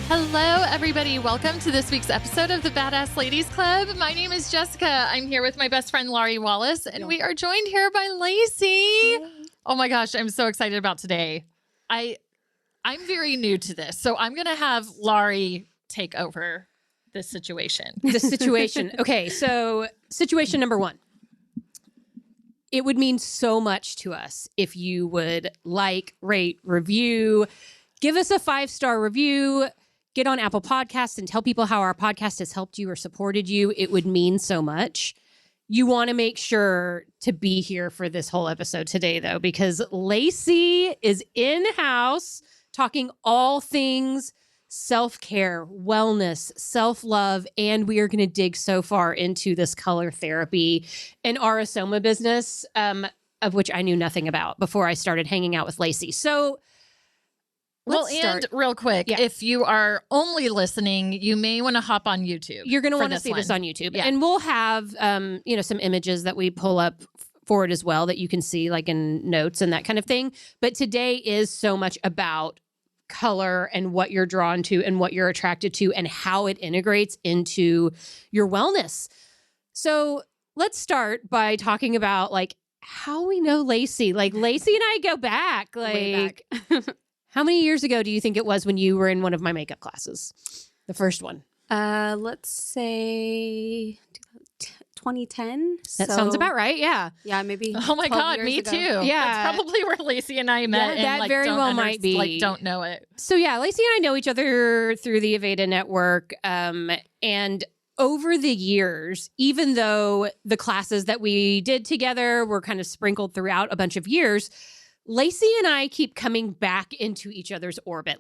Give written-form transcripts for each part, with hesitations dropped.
Hello, everybody. Welcome to this week's episode of the Badassladies Club. My name is Jessica. I'm here with my best friend, Laurie Wallace, and we are joined here by Lacey. Yay. Oh my gosh, I'm so excited about today. I'm very new to this, so I'm going to have Laurie take over this situation. The situation. Okay, so situation number one. It would mean so much to us if you would like, rate, review, give us a 5-star review, get on Apple Podcasts and tell people how our podcast has helped you or supported you. It would mean so much. You want to make sure to be here for this whole episode today, though, because Lacey is in-house talking all things self-care, wellness, self-love, and we are going to dig so far into this color therapy and Aura Soma business, of which I knew nothing about before I started hanging out with Lacey. So let's start. And real quick, if you are only listening, you may want to hop on YouTube. You're going to want to see this on YouTube. Yeah. And we'll have, some images that we pull up for it as well that you can see like in notes and that kind of thing. But today is so much about color and what you're drawn to and what you're attracted to and how it integrates into your wellness. So let's start by talking about like how we know Lacey. Like Lacey and I go back. Way back. How many years ago do you think it was when you were in one of my makeup classes? The first one. Let's say 2010. That sounds about right. Yeah. Yeah, maybe. Oh my God, me ago. too. Yeah. That's probably where Lacey and I met. Yeah, that very well might be. Like, don't know it. So yeah, Lacey and I know each other through the Aveda network. And over the years, even though the classes that we did together were kind of sprinkled throughout a bunch of years, Lacey and I keep coming back into each other's orbit.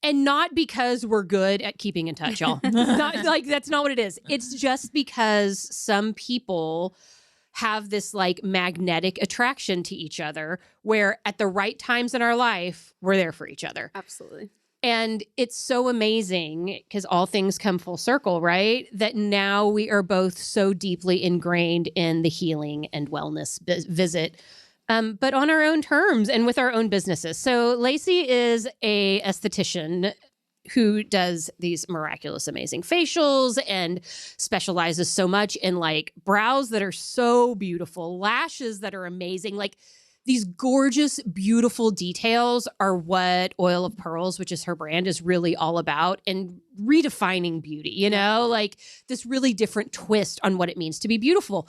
And not because we're good at keeping in touch, y'all. Not like that's not what it is. It's just because some people have this like magnetic attraction to each other where at the right times in our life, we're there for each other. Absolutely. And it's so amazing because all things come full circle, right? That now we are both so deeply ingrained in the healing and wellness visit. But on our own terms and with our own businesses. So Lacey is a esthetician who does these miraculous, amazing facials and specializes so much in like brows that are so beautiful, lashes that are amazing. Like these gorgeous, beautiful details are what Oil of Pearls, which is her brand, is really all about, and redefining beauty, you know, like this really different twist on what it means to be beautiful,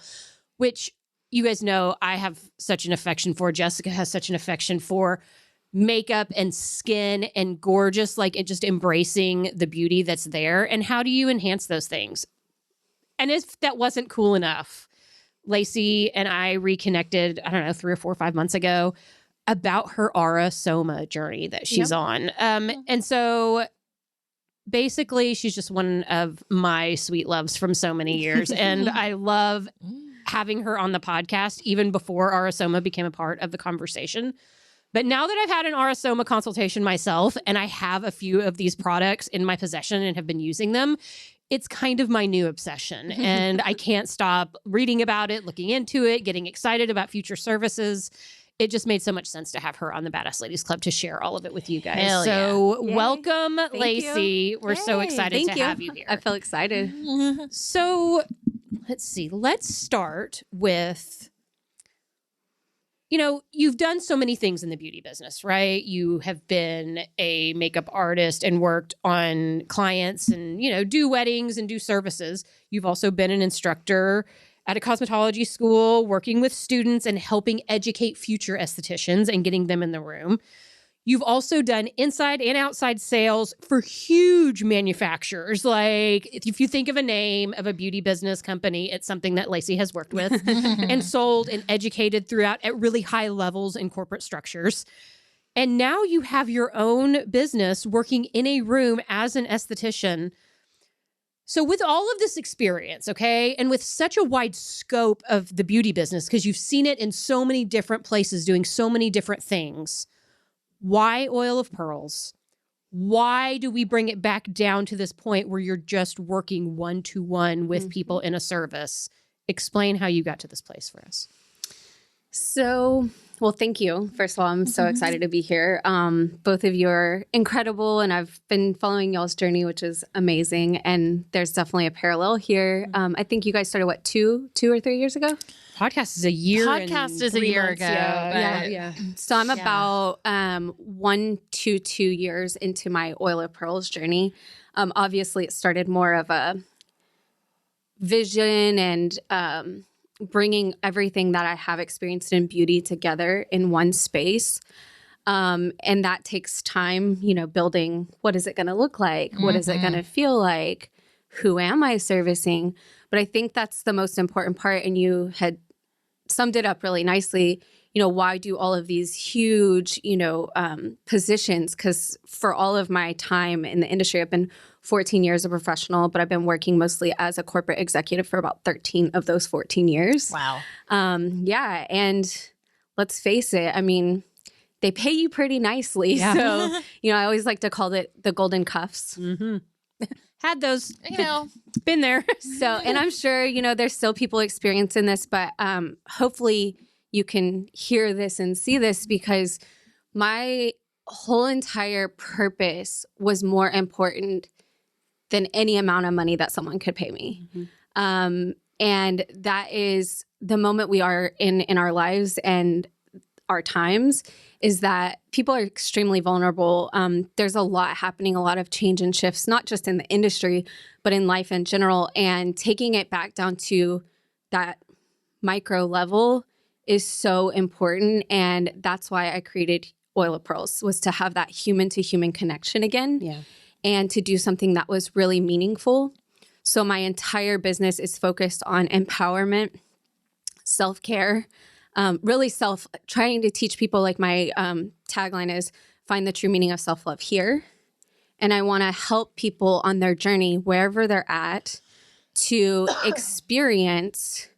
which you guys know I have such an affection for. Jessica has such an affection for makeup and skin and gorgeous, like it just embracing the beauty that's there. And how do you enhance those things? And if that wasn't cool enough, Lacey and I reconnected, I don't know, 3 or 4 or 5 months ago about her Aura Soma journey that she's on. And so basically she's just one of my sweet loves from so many years. And I love having her on the podcast even before Aura Soma became a part of the conversation. But now that I've had an Aura Soma consultation myself and I have a few of these products in my possession and have been using them, it's kind of my new obsession. And I can't stop reading about it, looking into it, getting excited about future services. It just made so much sense to have her on the Badass Club to share all of it with you guys. Hell so yeah. Welcome, Thank Lacey. you. We're so excited to have you here. I feel excited. So let's see. Let's start with, you've done so many things in the beauty business, right? You have been a makeup artist and worked on clients and, do weddings and do services. You've also been an instructor at a cosmetology school, working with students and helping educate future estheticians and getting them in the room. You've also done inside and outside sales for huge manufacturers. Like if you think of a name of a beauty business company, it's something that Lacey has worked with and sold and educated throughout at really high levels in corporate structures. And now you have your own business working in a room as an esthetician. So with all of this experience, okay, and with such a wide scope of the beauty business, because you've seen it in so many different places doing so many different things, why Oil of Pearls? Why do we bring it back down to this point where you're just working one-to-one with people in a service? Explain how you got to this place for us. So Well, thank you. First of all, I'm so excited to be here. Both of you are incredible, and I've been following y'all's journey, which is amazing. And there's definitely a parallel here. I think you guys started, what, two or 3 years ago? Podcast is a year. Podcast is a year ago. Yeah. So I'm about 1 to 2 years into my Oil of Pearls journey. Obviously, it started more of a vision and bringing everything that I have experienced in beauty together in one space. And that takes time, building what is it going to look like? What is it going to feel like? Who am I servicing? But I think that's the most important part. And you had summed it up really nicely. Why do all of these huge, positions? Because for all of my time in the industry, I've been 14 years a professional, but I've been working mostly as a corporate executive for about 13 of those 14 years. Wow. Yeah. And let's face it, I mean, they pay you pretty nicely. Yeah. So, I always like to call it the golden cuffs. Mm-hmm. Had those, Been there. So, and I'm sure, there's still people experiencing this, but hopefully you can hear this and see this, because my whole entire purpose was more important than any amount of money that someone could pay me. Mm-hmm. And that is the moment we are in our lives and our times, is that people are extremely vulnerable. There's a lot happening, a lot of change and shifts, not just in the industry, but in life in general. And taking it back down to that micro level is so important. And that's why I created Oil of Pearls, was to have that human to human connection again. Yeah. And to do something that was really meaningful. So my entire business is focused on empowerment, self-care, really trying to teach people, like my tagline is, find the true meaning of self-love here. And I want to help people on their journey, wherever they're at, to experience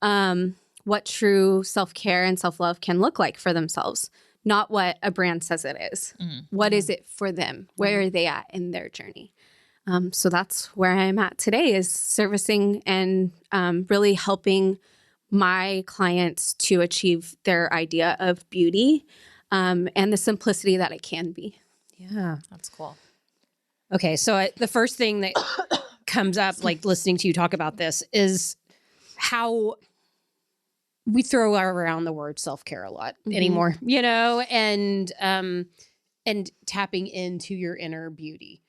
what true self-care and self-love can look like for themselves. Not what a brand says it is. What is it for them? Where are they at in their journey? So that's where I'm at today, is servicing and really helping my clients to achieve their idea of beauty and the simplicity that it can be. Yeah. That's cool. Okay. So the first thing that comes up, like listening to you talk about this, is how we throw around the word self-care a lot anymore, and tapping into your inner beauty.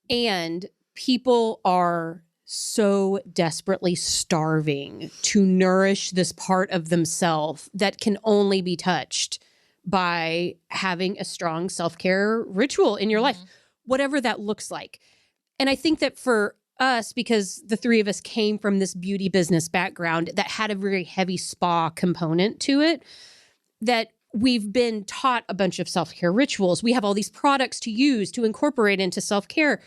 And people are so desperately starving to nourish this part of themselves that can only be touched by having a strong self-care ritual in your life, whatever that looks like. And I think that for us, because the three of us came from this beauty business background that had a very heavy spa component to it, that we've been taught a bunch of self-care rituals. We have all these products to use to incorporate into self-care.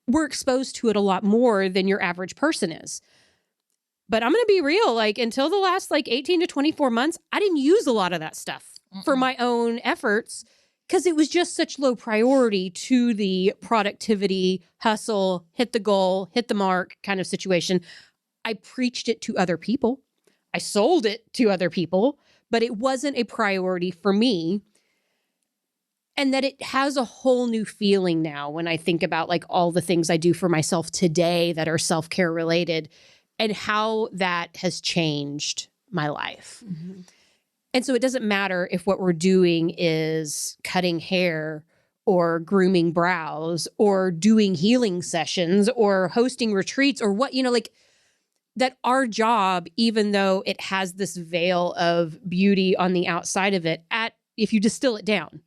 We're exposed to it a lot more than your average person is. But I'm going to be real, until the last 18 to 24 months, I didn't use a lot of that stuff for my own efforts, because it was just such low priority to the productivity, hustle, hit the goal, hit the mark kind of situation. I preached it to other people. I sold it to other people, but it wasn't a priority for me. And that it has a whole new feeling now when I think about all the things I do for myself today that are self-care related, and how that has changed my life. Mm-hmm. And so it doesn't matter if what we're doing is cutting hair or grooming brows or doing healing sessions or hosting retreats or what, that our job, even though it has this veil of beauty on the outside of it, if you distill it down,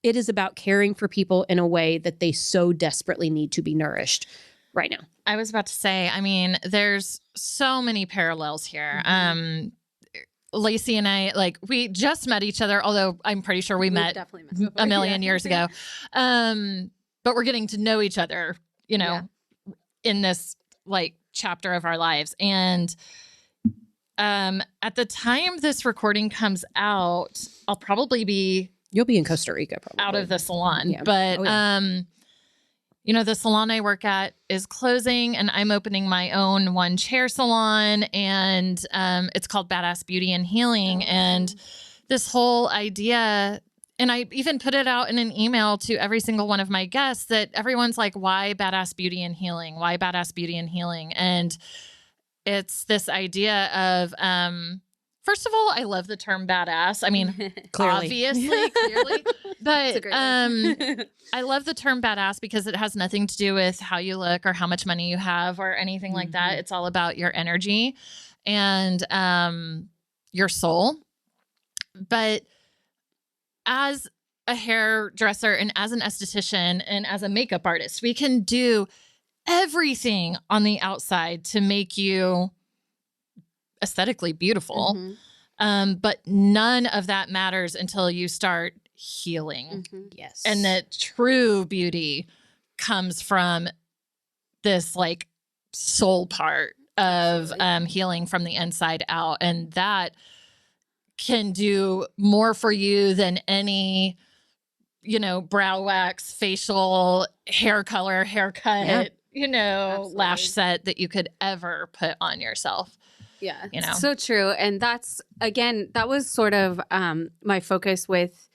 it is about caring for people in a way that they so desperately need to be nourished right now. I was about to say, there's so many parallels here. Lacey and I, we just met each other, although I'm pretty sure we met a million years ago. But we're getting to know each other, in this chapter of our lives. And at the time this recording comes out, I'll probably be You'll be in Costa Rica, probably. out of the salon. Yeah. But, the salon I work at is closing and I'm opening my own one chair salon, and it's called Badass Beauty and Healing. And this whole idea, and I even put it out in an email to every single one of my guests, that everyone's like, why Badass Beauty and Healing? Why Badass Beauty and Healing? And it's this idea of, first of all, I love the term badass. I mean, obviously, clearly, but I love the term badass because it has nothing to do with how you look or how much money you have or anything like that. It's all about your energy and your soul. But as a hairdresser and as an esthetician and as a makeup artist, we can do everything on the outside to make you aesthetically beautiful. But none of that matters until you start healing. Yes. And that true beauty comes from this like soul part of healing from the inside out. And that can do more for you than any, brow wax, facial, hair color, haircut, lash set that you could ever put on yourself. Yeah, so true. And that's, again, that was sort of my focus with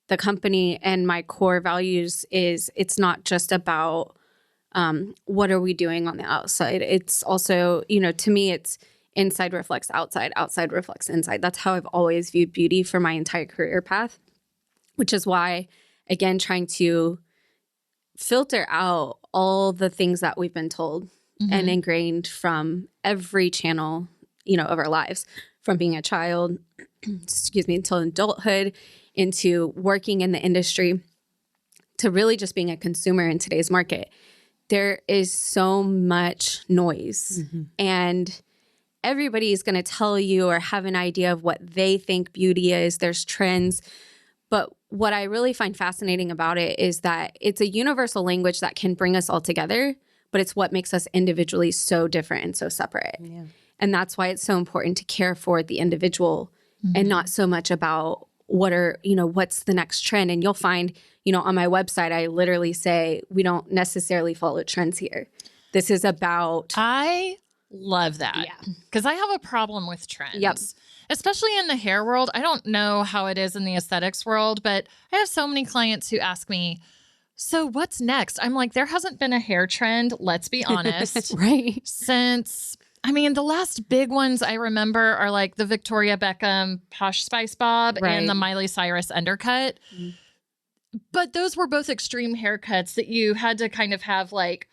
the company, and my core values is it's not just about what are we doing on the outside. It's also, to me, it's inside reflects outside, outside reflects inside. That's how I've always viewed beauty for my entire career path, which is why, again, trying to filter out all the things that we've been told and ingrained from every channel, of our lives, from being a child, until adulthood, into working in the industry, to really just being a consumer in today's market. There is so much noise, and everybody is going to tell you or have an idea of what they think beauty is. There's trends. But what I really find fascinating about it is that it's a universal language that can bring us all together, but it's what makes us individually so different and so separate. Yeah. And that's why it's so important to care for the individual and not so much about what's the next trend. And you'll find, on my website, I literally say, we don't necessarily follow trends here. This is about... I love that. Yeah. Because I have a problem with trends. Yep. Especially in the hair world. I don't know how it is in the aesthetics world, but I have so many clients who ask me, so what's next? I'm like, there hasn't been a hair trend, let's be honest. Right. Since, the last big ones I remember are like the Victoria Beckham Posh Spice Bob and the Miley Cyrus undercut. But those were both extreme haircuts that you had to kind of have like,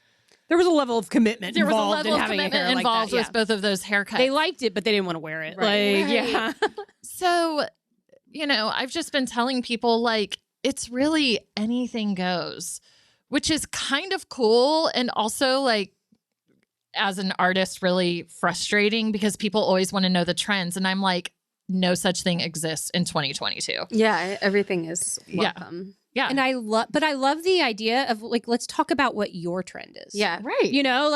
there was a level of commitment there was a involved level in of having commitment a hair involved like with both of those haircuts. They liked it, but they didn't want to wear it. Right. So, I've just been telling people like, it's really anything goes, which is kind of cool. And also like, as an artist, really frustrating because people always want to know the trends. And I'm like, no such thing exists in 2022. Yeah. Everything is welcome. Yeah. And I love the idea of like, let's talk about what your trend is. Yeah. Right.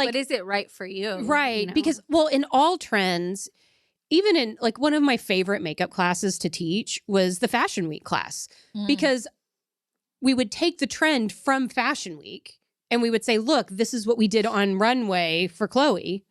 But is it right for you? Right. Because, in all trends, even in like one of my favorite makeup classes to teach was the Fashion Week class, because we would take the trend from Fashion Week and we would say, look, this is what we did on runway for Chloe.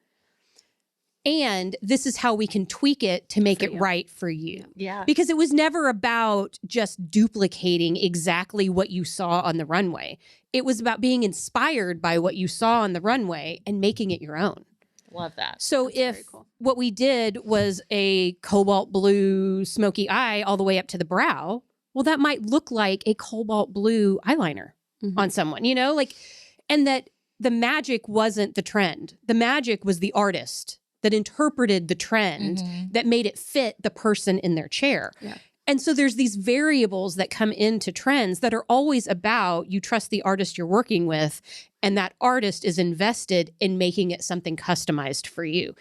And this is how we can tweak it to make it right for you. Yeah. Because it was never about just duplicating exactly what you saw on the runway. It was about being inspired by what you saw on the runway and making it your own. Love that. So if what we did was a cobalt blue smoky eye all the way up to the brow, well, that might look like a cobalt blue eyeliner on someone, and that the magic wasn't the trend. The magic was the artist that interpreted the trend that made it fit the person in their chair. Yeah. And so there's these variables that come into trends that are always about you trust the artist you're working with, and that artist is invested in making it something customized for you,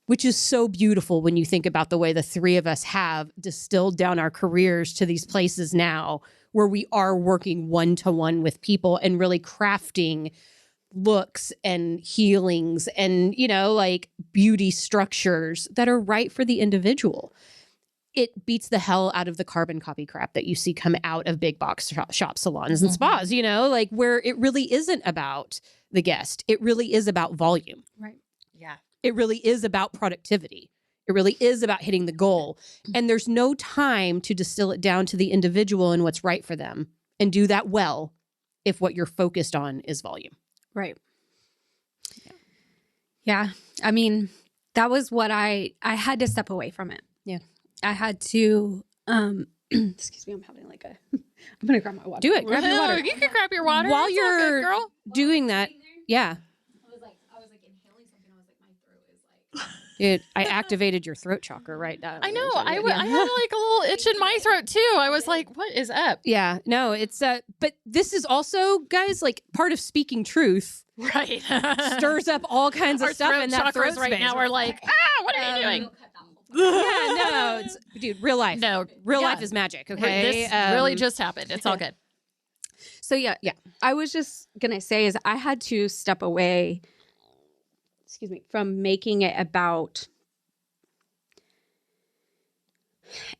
which is so beautiful when you think about the way the three of us have distilled down our careers to these places now where we are working one-to-one with people and really crafting looks and healings and, like beauty structures that are right for the individual. it beats the hell out of the carbon copy crap that you see come out of big box shop salons and spas, you know, like where it really isn't about the guest. It really is about volume. Right. Yeah. It really is about productivity. It really is about hitting the goal. And there's no time to distill it down to the individual and what's right for them and do that well if what you're focused on is volume. Right. Yeah. I mean, that was what I had to step away from it. Yeah. I had to, excuse me, I'm having like a, I'm going to grab my water. Do it. Grab your water. You can grab your water. While It's all you're good, girl. doing that, yeah. I was like inhaling something. I was like, my throat is like. Dude, I activated your throat chakra right now. I know. I had like a little itch in my throat too. I was like, what is up? Yeah, no, it's but this is also, guys, like part of speaking truth Right. stirs up all kinds of Our stuff throat in that throat chakras right space. now are like, what are you doing? Yeah, no, it's, dude, real life. No, Real yeah. life is magic, okay? This really just happened. It's all good. So yeah. I was just going to say is I had to step away, excuse me, from making it about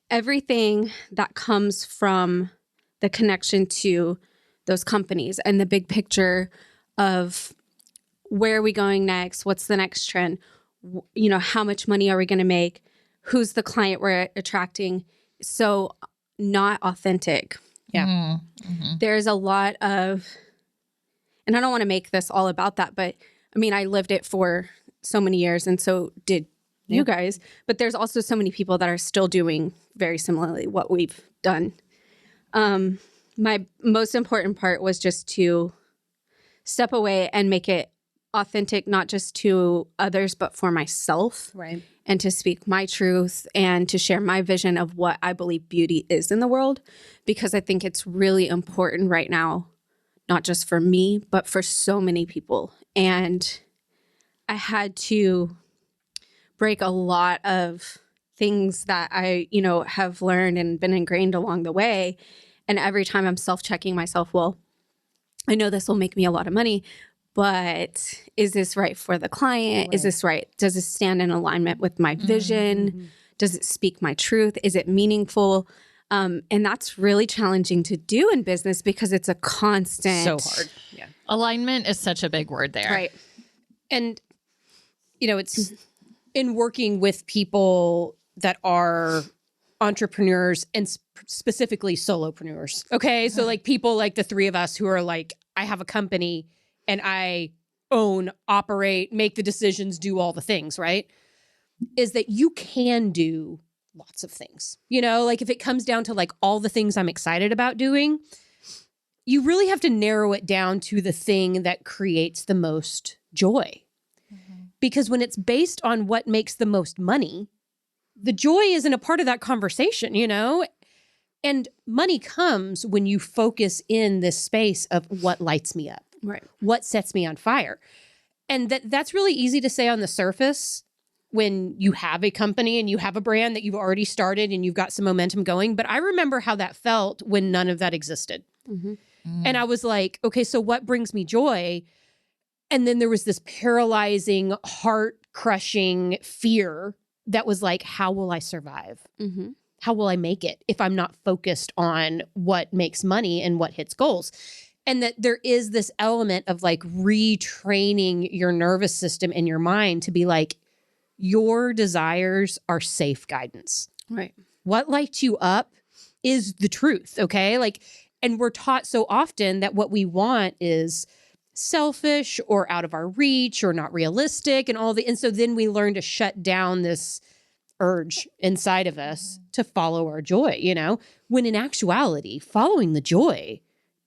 everything that comes from the connection to those companies and the big picture of where are we going next? What's the next trend? You know, how much money are we going to make? Who's the client we're attracting? So not authentic. Yeah. There's a lot of, and I don't want to make this all about that, but I mean, I lived it for so many years and so did you guys, but there's also so many people that are still doing very similarly what we've done. My most important part was just to step away and make it authentic, not just to others, but for myself. Right. And to speak my truth and to share my vision of what I believe beauty is in the world, because I think it's really important right now, not just for me, but for so many people. And I had to break a lot of things that I, you know, have learned and been ingrained along the way. And every time I'm self-checking myself, well, I know this will make me a lot of money, but is this right for the client? Is this right? Does it stand in alignment with my vision? Does it speak my truth? Is it meaningful? And that's really challenging to do in business because it's a constant. So hard. Yeah. Alignment is such a big word there. Right. And, you know, it's in working with people that are entrepreneurs and specifically solopreneurs. Okay. So like people like the three of us who are like, I have a company and I own, operate, make the decisions, do all the things, right? Is that you can do lots of things. You know, like if it comes down to like all the things I'm excited about doing, you really have to narrow it down to the thing that creates the most joy. Because when it's based on what makes the most money, the joy isn't a part of that conversation, you know? And money comes when you focus in this space of what lights me up. Right. What sets me on fire. And that's really easy to say on the surface when you have a company and you have a brand that you've already started and you've got some momentum going. But I remember how that felt when none of that existed. And I was like, okay, so what brings me joy? And then there was this paralyzing, heart-crushing fear that was like, how will I survive? How will I make it if I'm not focused on what makes money and what hits goals? And that there is this element of like retraining your nervous system and your mind to be like, your desires are safe guidance. Right. What lights you up is the truth, okay? Like, and we're taught so often that what we want is selfish or out of our reach or not realistic and and so then we learn to shut down this urge inside of us to follow our joy, you know? When in actuality, following the joy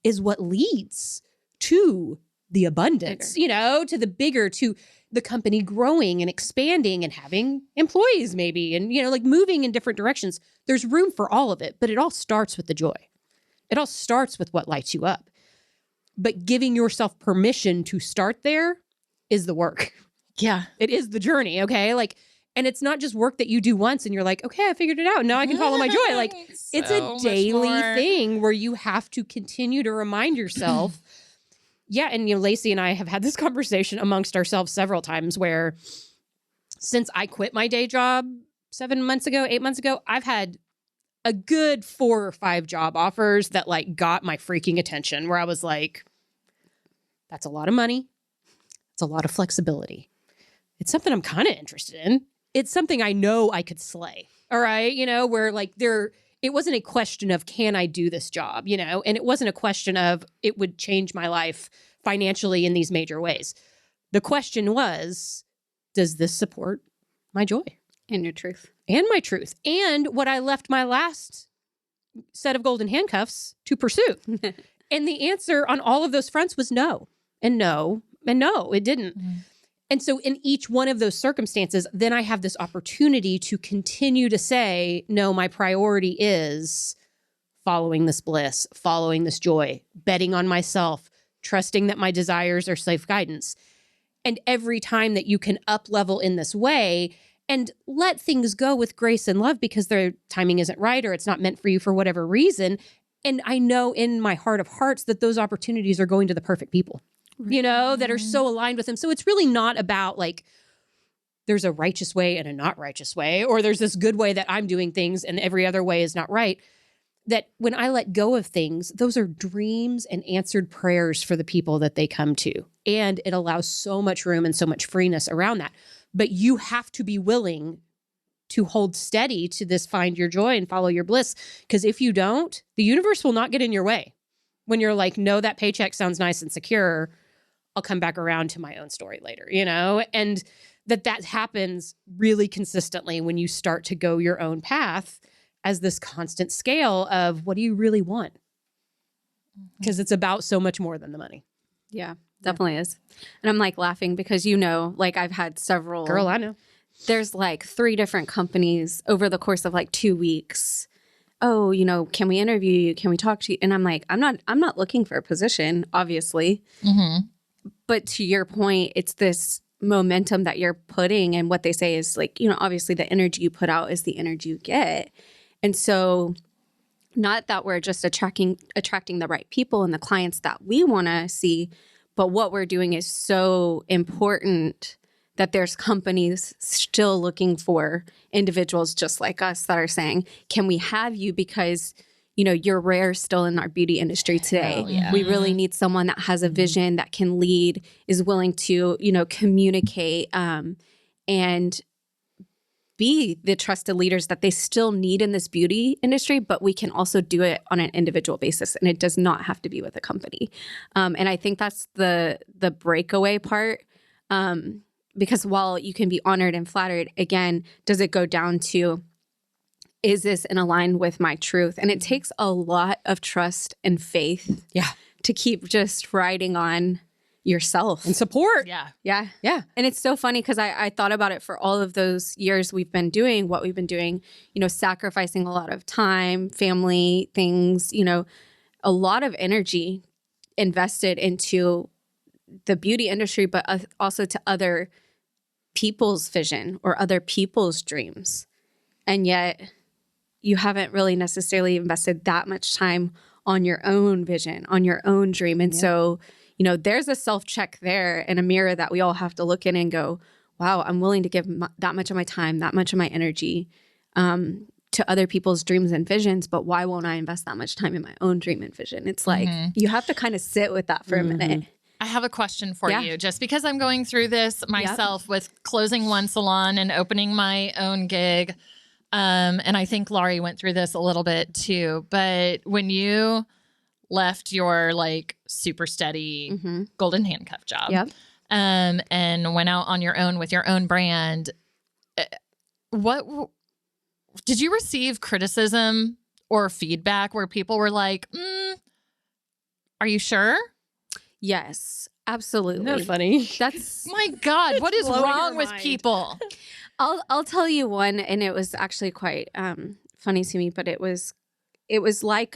is what leads to the abundance, you know, to the bigger, to the company growing and expanding and having employees maybe, and, you know, like moving in different directions. There's room for all of it, but it all starts with the joy. It all starts with what lights you up. But giving yourself permission to start there is the work. Yeah. It is the journey, okay? Like, and it's not just work that you do once and you're like, okay, I figured it out. Now I can follow my joy. Like, it's a daily thing where you have to continue to remind yourself. Yeah. And, you know, Lacey and I have had this conversation amongst ourselves several times where since I quit my day job 7 months ago, 8 months ago, I've had a good 4 or 5 job offers that like got my freaking attention where I was like, that's a lot of money. It's a lot of flexibility. It's something I'm kind of interested in. It's something I know I could slay. All right. Where like it wasn't a question of, can I do this job? And it wasn't a question of, it would change my life financially in these major ways. The question was, does this support my joy? And your truth. And my truth. And what I left my last set of golden handcuffs to pursue. And the answer on all of those fronts was no. And no. And no, it didn't. Mm. And so in each one of those circumstances, then I have this opportunity to continue to say, no, my priority is following this bliss, following this joy, betting on myself, trusting that my desires are safe guidance. And every time that you can up level in this way and let things go with grace and love because their timing isn't right or it's not meant for you for whatever reason. And I know in my heart of hearts that those opportunities are going to the perfect people, that are so aligned with them. So it's really not about like, there's a righteous way and a not righteous way, or there's this good way that I'm doing things and every other way is not right. That when I let go of things, those are dreams and answered prayers for the people that they come to. And it allows so much room and so much freeness around that. But you have to be willing to hold steady to this, find your joy and follow your bliss. Because if you don't, the universe will not get in your way. When you're like, no, that paycheck sounds nice and secure, I'll come back around to my own story later, And that happens really consistently when you start to go your own path as this constant scale of what do you really want? Because it's about so much more than the money. Yeah, definitely is. And I'm like laughing because, like I've had several. Girl, I know. There's like 3 different companies over the course of like 2 weeks. Oh, can we interview you? Can we talk to you? And I'm like, I'm not looking for a position, obviously. Mm-hmm. But to your point, it's this momentum that you're putting. And what they say is like, obviously the energy you put out is the energy you get. And so not that we're just attracting the right people and the clients that we want to see, but what we're doing is so important that there's companies still looking for individuals just like us that are saying, can we have you? Because, you're rare still in our beauty industry today. Yeah. We really need someone that has a vision, that can lead, is willing to, communicate and be the trusted leaders that they still need in this beauty industry, but we can also do it on an individual basis. And it does not have to be with a company. And I think that's the breakaway part. Because while you can be honored and flattered, again, does it go down to, is this in line with my truth? And it takes a lot of trust and faith to keep just riding on yourself. And support. Yeah. And it's so funny because I thought about it for all of those years we've been doing what we've been doing, sacrificing a lot of time, family, things, a lot of energy invested into the beauty industry, but also to other people's vision or other people's dreams. And yet you haven't really necessarily invested that much time on your own vision, on your own dream. And so, there's a self-check there and a mirror that we all have to look in and go, wow, I'm willing to give that much of my time, that much of my energy to other people's dreams and visions, but why won't I invest that much time in my own dream and vision? It's like, you have to kind of sit with that for a minute. I have a question for you, just because I'm going through this myself with closing one salon and opening my own gig. And I think Laurie went through this a little bit too, but when you left your like super steady golden handcuff job and went out on your own with your own brand, what did you receive criticism or feedback where people were like, are you sure? Yes, absolutely. Isn't that funny? That's my God, what is wrong with people? I'll tell you one, and it was actually quite funny to me, but it was like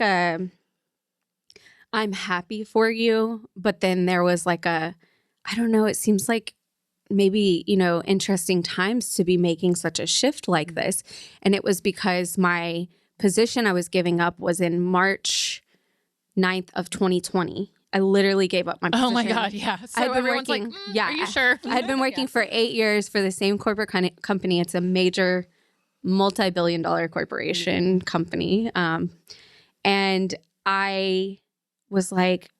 I'm happy for you, but then there was like I don't know, it seems like maybe, interesting times to be making such a shift like this. And it was because my position I was giving up was in March 9th of 2020. I literally gave up my position. Oh my God, yeah. So everyone's working, like, are you sure? I'd been working for 8 years for the same corporate company. It's a major multi-billion-dollar corporation company. And I was like,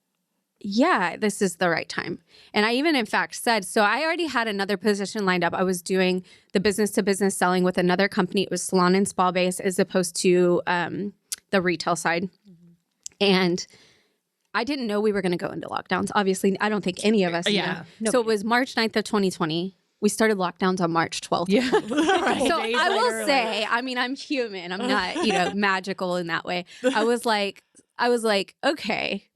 yeah, this is the right time. And I even, in fact, said, so I already had another position lined up. I was doing the business-to-business selling with another company. It was salon and spa-based as opposed to the retail side. And I didn't know we were going to go into lockdowns. Obviously, I don't think any of us knew. So it was March 9th of 2020. We started lockdowns on March 12th. Yeah. Right. So I will say, I mean, I'm human. I'm not, magical in that way. I was like, okay,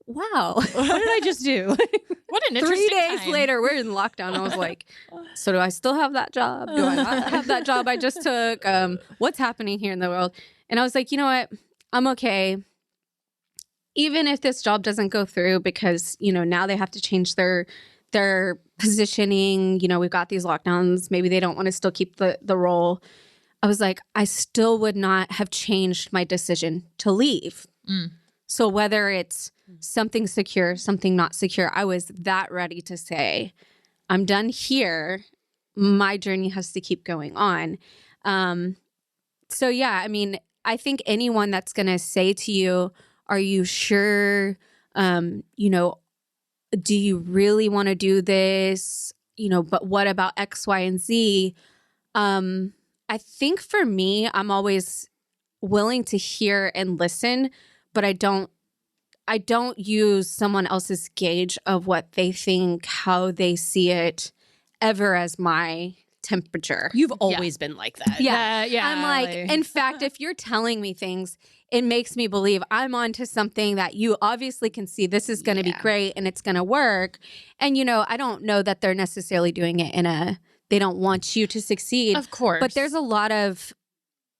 wow. What did I just do? What an interesting 3 days time. later, we're in lockdown. I was like, so do I still have that job? Do I not have that job I just took? What's happening here in the world? And I was like, you know what? I'm okay. Even if this job doesn't go through because, now they have to change their positioning, we've got these lockdowns. Maybe they don't want to still keep the role. I was like, I still would not have changed my decision to leave. So whether it's something secure, something not secure, I was that ready to say, I'm done here. My journey has to keep going on. So yeah, I mean, I think anyone that's going to say to you, are you sure, do you really want to do this? But what about X, Y, and Z? I think for me, I'm always willing to hear and listen, but I don't use someone else's gauge of what they think, how they see it ever as my temperature. You've always been like that. Yeah. Yeah. I'm like, in fact, if you're telling me things, it makes me believe I'm onto something that you obviously can see this is going to be great and it's going to work. And, I don't know that they're necessarily doing it they don't want you to succeed. Of course. But there's a lot of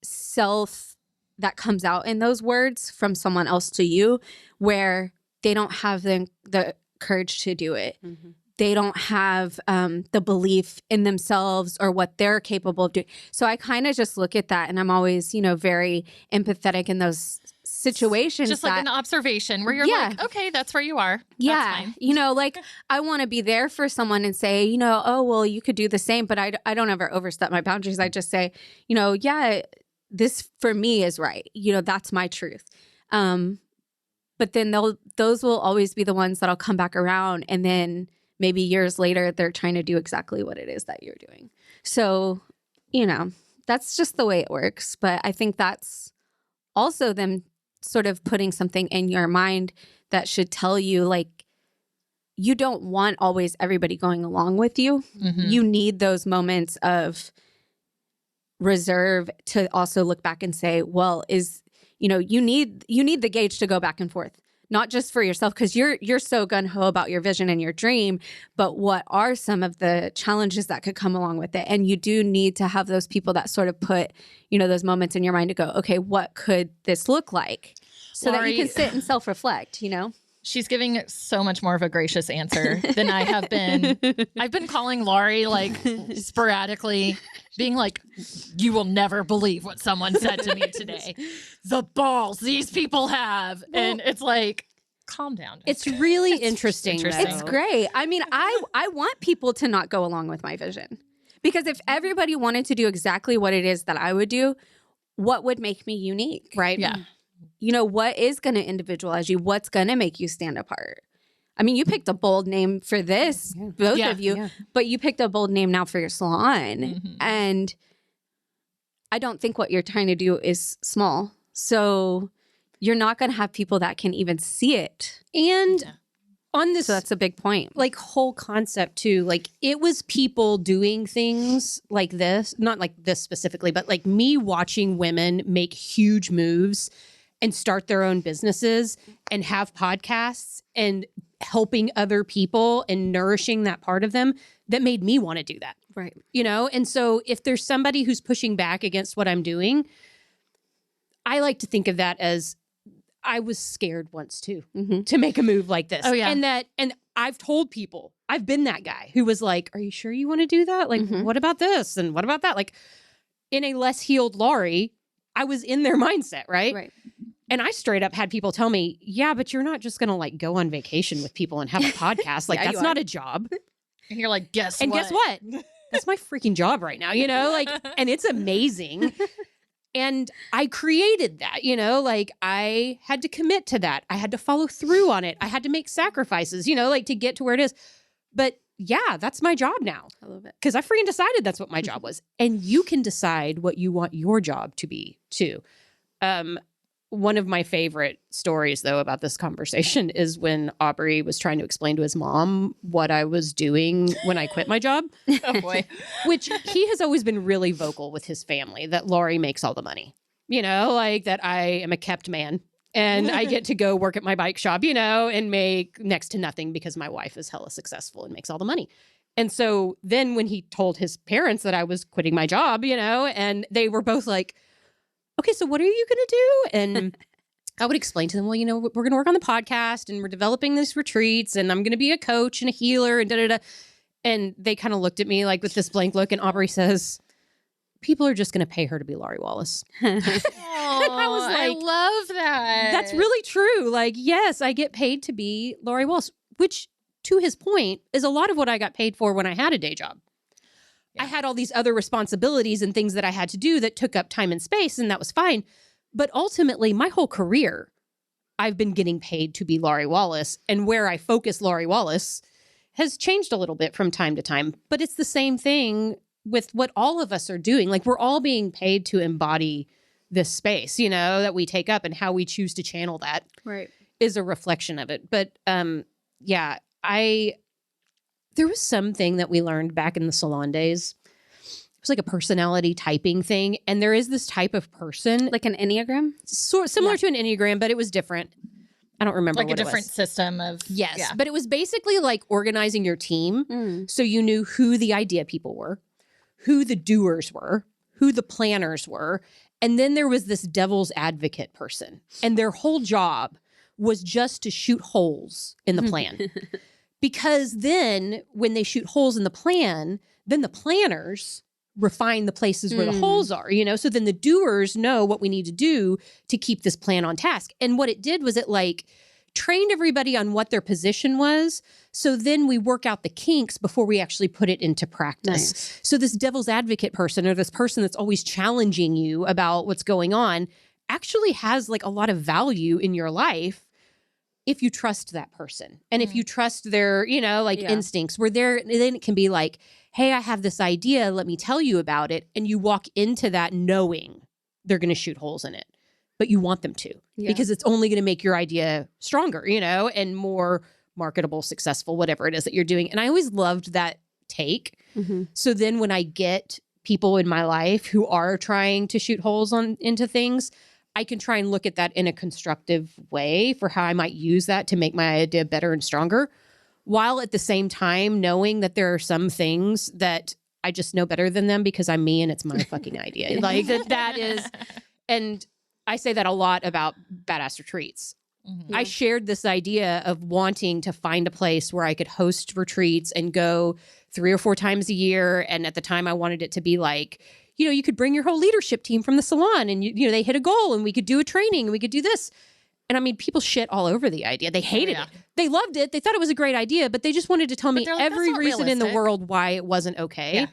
self that comes out in those words from someone else to you where they don't have the courage to do it. Mm-hmm. They don't have the belief in themselves or what they're capable of doing. So I kind of just look at that and I'm always, very empathetic in those situations. Just like an observation where you're like, okay, that's where you are. Yeah. That's fine. Like I want to be there for someone and say, oh, well, you could do the same. But I don't ever overstep my boundaries. I just say, this for me is right. That's my truth. But then those will always be the ones that'll come back around. And then maybe years later, they're trying to do exactly what it is that you're doing. So, that's just the way it works. But I think that's also them sort of putting something in your mind that should tell you, like, you don't want always everybody going along with you. Mm-hmm. You need those moments of reserve to also look back and say, well, you need the gauge to go back and forth. Not just for yourself, because you're so gung-ho about your vision and your dream, but what are some of the challenges that could come along with it? And you do need to have those people that sort of put, those moments in your mind to go, okay, what could this look like? So Laurie, that you can sit and self-reflect, She's giving so much more of a gracious answer than I have been. I've been calling Laurie like sporadically, being like, you will never believe what someone said to me today. The balls these people have. And it's like, calm down. It's really interesting. It's great. I mean, I want people to not go along with my vision. Because if everybody wanted to do exactly what it is that I would do, what would make me unique? Right? Yeah. What is going to individualize you? What's going to make you stand apart? I mean, you picked a bold name for this, both of you, but you picked a bold name now for your salon. Mm-hmm. And I don't think what you're trying to do is small. So you're not going to have people that can even see it. And on this, so that's a big point. Like whole concept too, like it was people doing things like this, not like this specifically, but like me watching women make huge moves and start their own businesses and have podcasts and helping other people and nourishing that part of them that made me want to do that. Right. And so if there's somebody who's pushing back against what I'm doing, I like to think of that as I was scared once too, to make a move like this. Oh yeah. And I've told people, I've been that guy who was like, are you sure you want to do that? Like, what about this? And what about that? Like in a less healed Laurie, I was in their mindset, right? Right. And I straight up had people tell me, yeah, but you're not just going to like go on vacation with people and have a podcast. Like that's not a job. And you're like, guess what? that's my freaking job right now, like, and it's amazing. And I created that, like I had to commit to that. I had to follow through on it. I had to make sacrifices, like to get to where it is. But yeah, that's my job now. I love it. Because I freaking decided that's what my job was. And you can decide what you want your job to be too. One of my favorite stories, though, about this conversation is when Aubrey was trying to explain to his mom what I was doing when I quit my job. Oh, boy. Which he has always been really vocal with his family that Laurie makes all the money, like that I am a kept man and I get to go work at my bike shop, and make next to nothing because my wife is hella successful and makes all the money. And so then when he told his parents that I was quitting my job, and they were both like, okay, so what are you going to do? And I would explain to them, well, we're going to work on the podcast and we're developing these retreats and I'm going to be a coach and a healer and da-da-da. And they kind of looked at me like with this blank look and Aubrey says, people are just going to pay her to be Laurie Wallace. Oh, I was like, I love that. That's really true. Like, yes, I get paid to be Laurie Wallace, which to his point is a lot of what I got paid for when I had a day job. Yeah. I had all these other responsibilities and things that I had to do that took up time and space, and that was fine. But ultimately, my whole career, I've been getting paid to be Laurie Wallace, and where I focus Laurie Wallace has changed a little bit from time to time. But it's the same thing with what all of us are doing. Like, we're all being paid to embody this space, that we take up, and how we choose to channel that is a reflection of it. But yeah, there was something that we learned back in the salon days. It was like a personality typing thing. And there is this type of person. Like an Enneagram? Similar to an Enneagram, but it was different. I don't remember like what a different system of. Yes. Yeah. But it was basically like organizing your team. So you knew who the idea people were, who the doers were, who the planners were. And then there was this devil's advocate person. And their whole job was just to shoot holes in the plan. Because then when they shoot holes in the plan, then the planners refine the places where the holes are, so then the doers know what we need to do to keep this plan on task. And what it did was it like trained everybody on what their position was. So then we work out the kinks before we actually put it into practice. Nice. So this devil's advocate person or this person that's always challenging you about what's going on actually has like a lot of value in your life. If you trust that person and if you trust their, instincts where then it can be like, hey, I have this idea. Let me tell you about it. And you walk into that knowing they're going to shoot holes in it, but you want them to because it's only going to make your idea stronger, and more marketable, successful, whatever it is that you're doing. And I always loved that take. So then when I get people in my life who are trying to shoot holes into things, I can try and look at that in a constructive way for how I might use that to make my idea better and stronger, while at the same time knowing that there are some things that I just know better than them because I'm me and it's my fucking idea. Like that is, and I say that a lot about Badass Retreats. I shared this idea of wanting to find a place where I could host retreats and go 3 or 4 times a year. And at the time I wanted it to be like, you could bring your whole leadership team from the salon and, they hit a goal and we could do a training and we could do this. And I mean, people shit all over the idea. They hated it. They loved it. They thought it was a great idea, but they just wanted to tell me like, every reason in the world why it wasn't okay.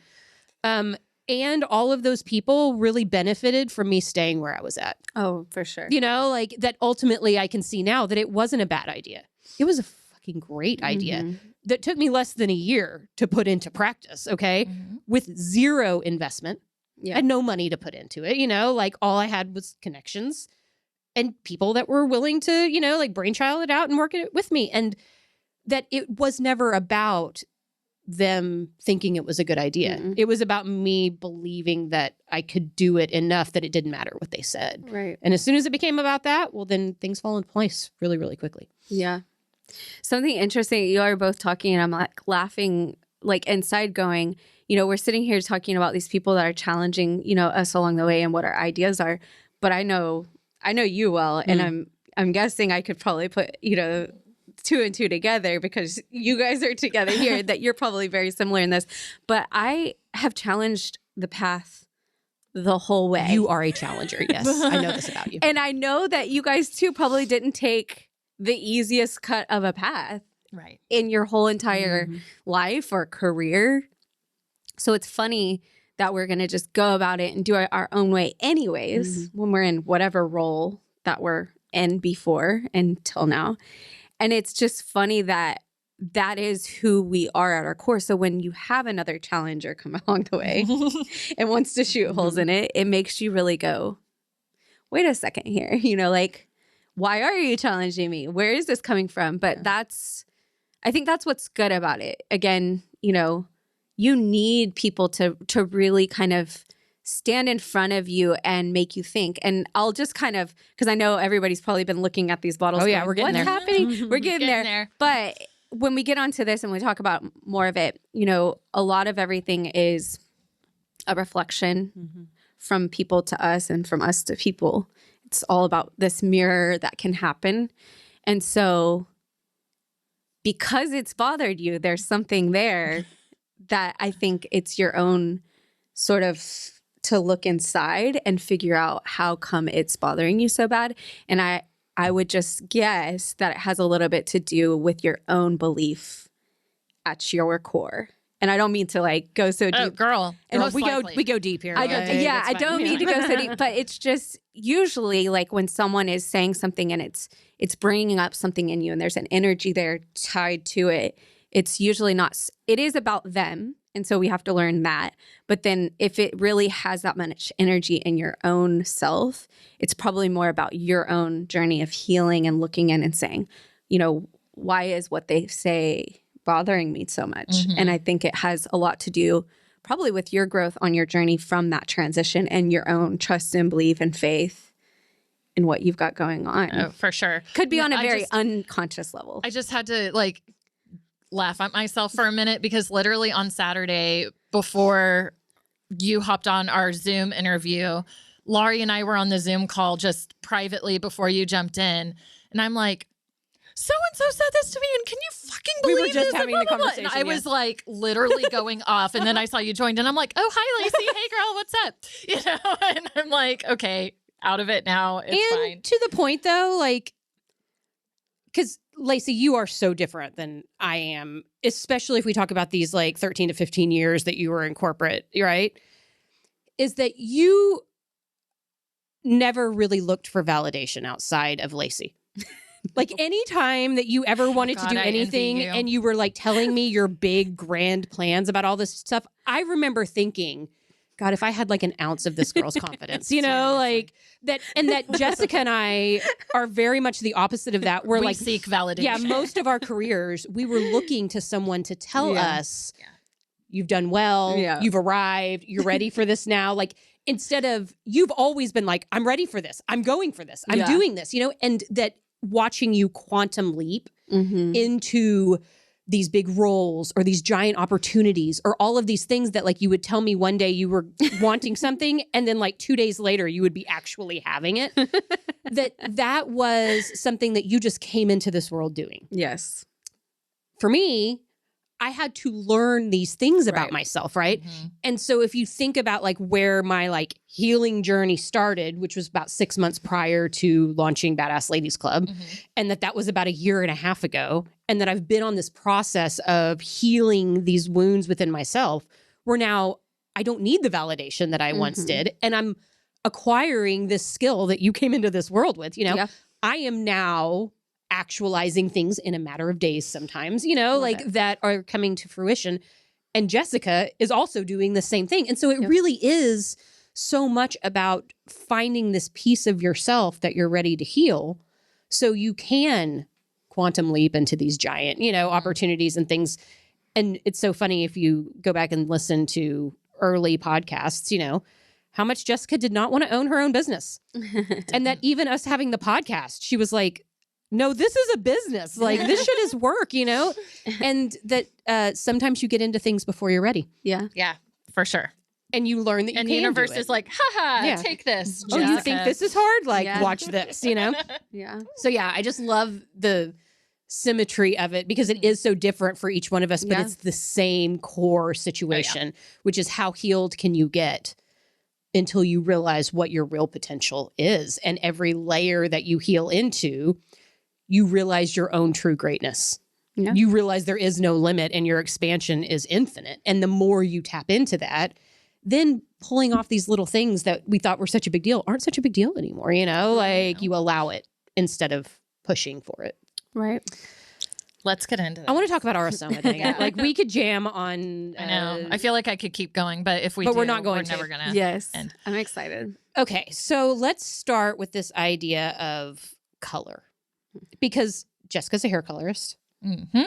Yeah. And all of those people really benefited from me staying where I was at. Oh, for sure. Like that ultimately I can see now that it wasn't a bad idea. It was a fucking great idea that took me less than a year to put into practice, okay? With zero investment. I had no money to put into it, like all I had was connections and people that were willing to, like brainchild it out and work it with me. And that it was never about them thinking it was a good idea. It was about me believing that I could do it enough that it didn't matter what they said. Right. And as soon as it became about that, well, then things fall into place really, really quickly. Yeah. Something interesting, you are both talking and I'm like laughing, like inside going, we're sitting here talking about these people that are challenging, us along the way and what our ideas are. But I know you well, and I'm guessing I could probably put, 2 and 2 together because you guys are together here, that you're probably very similar in this. But I have challenged the path the whole way. You are a challenger. Yes. I know this about you. And I know that you guys too probably didn't take the easiest cut of a path right in your whole entire life or career. So it's funny that we're going to just go about it and do it our own way anyways, when we're in whatever role that we're in before until now. And it's just funny that that is who we are at our core. So when you have another challenger come along the way and wants to shoot holes in it, it makes you really go, wait a second here, like, why are you challenging me? Where is this coming from? But I think that's what's good about it. Again, you need people to really kind of stand in front of you and make you think. And I'll just kind of, because I know everybody's probably been looking at these bottles. Oh yeah, going, we're getting what's there. happening? We're getting there. But when we get onto this and we talk about more of it, a lot of everything is a reflection from people to us and from us to people. It's all about this mirror that can happen. And so because it's bothered you, there's something there that I think it's your own sort of to look inside and figure out how come it's bothering you so bad. And I would just guess that it has a little bit to do with your own belief at your core. And I don't mean to like go so deep. Oh, girl. And we go deep here. I don't mean to go so deep, but it's just usually like when someone is saying something and it's bringing up something in you and there's an energy there tied to it. It's usually not, it is about them. And so we have to learn that. But then if it really has that much energy in your own self, it's probably more about your own journey of healing and looking in and saying, why is what they say bothering me so much? And I think it has a lot to do probably with your growth on your journey from that transition and your own trust and belief and faith in what you've got going on. Oh, for sure. Could be on a very unconscious level. I just had to laugh at myself for a minute because literally on Saturday before you hopped on our Zoom interview, Laurie and I were on the Zoom call just privately before you jumped in. And I'm like, so-and-so said this to me, and can you fucking believe We were just this? having the conversation. And I was like literally going off. And then I saw you joined and I'm like, oh, hi, Lacey. Hey, girl, what's up? And I'm like, okay, out of it now. It's fine. To the point though, because Lacey, you are so different than I am, especially if we talk about these 13 to 15 years that you were in corporate, right? Is that you never really looked for validation outside of Lacey. Any time that you ever wanted to do anything and you were telling me your big grand plans about all this stuff, I remember thinking, God, if I had an ounce of this girl's confidence, that Jessica and I are very much the opposite of that. We seek validation. Yeah, most of our careers, we were looking to someone to tell us, you've done well, you've arrived, you're ready for this now. Instead of, you've always been I'm ready for this, I'm going for this, I'm doing this, and that watching you quantum leap into these big roles or these giant opportunities or all of these things that you would tell me one day you were wanting something and then 2 days later you would be actually having it. that was something that you just came into this world doing. Yes. For me, I had to learn these things about myself, right? And so if you think about where my healing journey started, which was about 6 months prior to launching Badassladies Club, and that was about 1.5 years ago, and that I've been on this process of healing these wounds within myself, where now I don't need the validation that I once did, and I'm acquiring this skill that you came into this world with, I am now actualizing things in a matter of days sometimes, that are coming to fruition. And Jessica is also doing the same thing. And so it really is so much about finding this piece of yourself that you're ready to heal so you can quantum leap into these giant, opportunities and things. And it's so funny if you go back and listen to early podcasts, how much Jessica did not want to own her own business. And that even us having the podcast, she was like, no, this is a business. This shit is work, and that sometimes you get into things before you're ready. Yeah. Yeah, for sure. And you learn that you and can the universe do it. is haha, take this. Oh, you think this is hard? Watch this, Yeah. So I just love the symmetry of it because it is so different for each one of us, but it's the same core situation, which is how healed can you get until you realize what your real potential is. And every layer that you heal into, you realize your own true greatness. Yeah. you realize there is no limit and your expansion is infinite. And the more you tap into that, then pulling off these little things that we thought were such a big deal aren't such a big deal anymore. Like you allow it instead of pushing for it. Right. Let's get into that. I want to talk about Aura Soma. Like we could jam on. I know. I feel like I could keep going, but if we But do, we're not going we're to. never going to. Yes. end. I'm excited. Okay, so let's start with this idea of color, because Jessica's a hair colorist. Mm-hmm.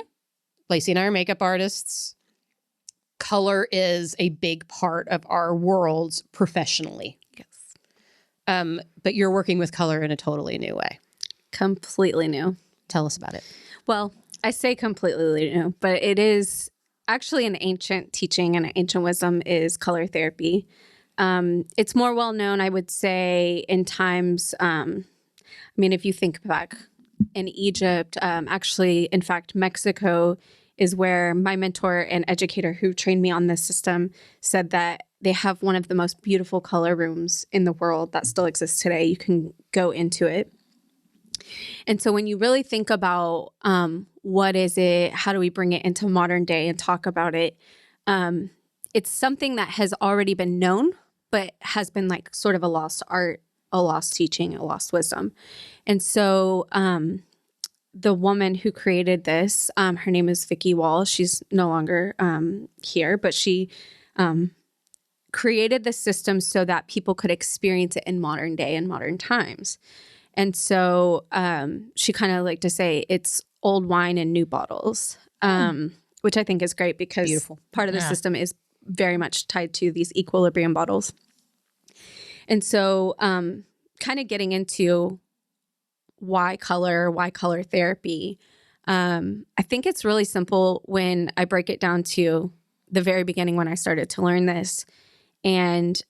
Lacey and I are makeup artists. Color is a big part of our worlds professionally. Yes. But you're working with color in a totally new way. Completely new. Tell us about it. Well, I say completely new, but it is actually an ancient teaching and an ancient wisdom is color therapy. It's more well known, I would say, in times. If you think back in Egypt, actually, in fact, Mexico is where my mentor and educator who trained me on this system said that they have one of the most beautiful color rooms in the world that still exists today. You can go into it. And so when you really think about what is it, how do we bring it into modern day and talk about it, it's something that has already been known, but has been like sort of a lost art, a lost teaching, a lost wisdom. And so the woman who created this, her name is Vicki Wall. She's no longer here, but she created the system so that people could experience it in modern day and modern times. And so she kind of like to say it's old wine in new bottles, which I think is great because Beautiful. Part of the system is very much tied to these equilibrium bottles. And so kind of getting into why color therapy. I think it's really simple when I break it down to the very beginning when I started to learn this. And,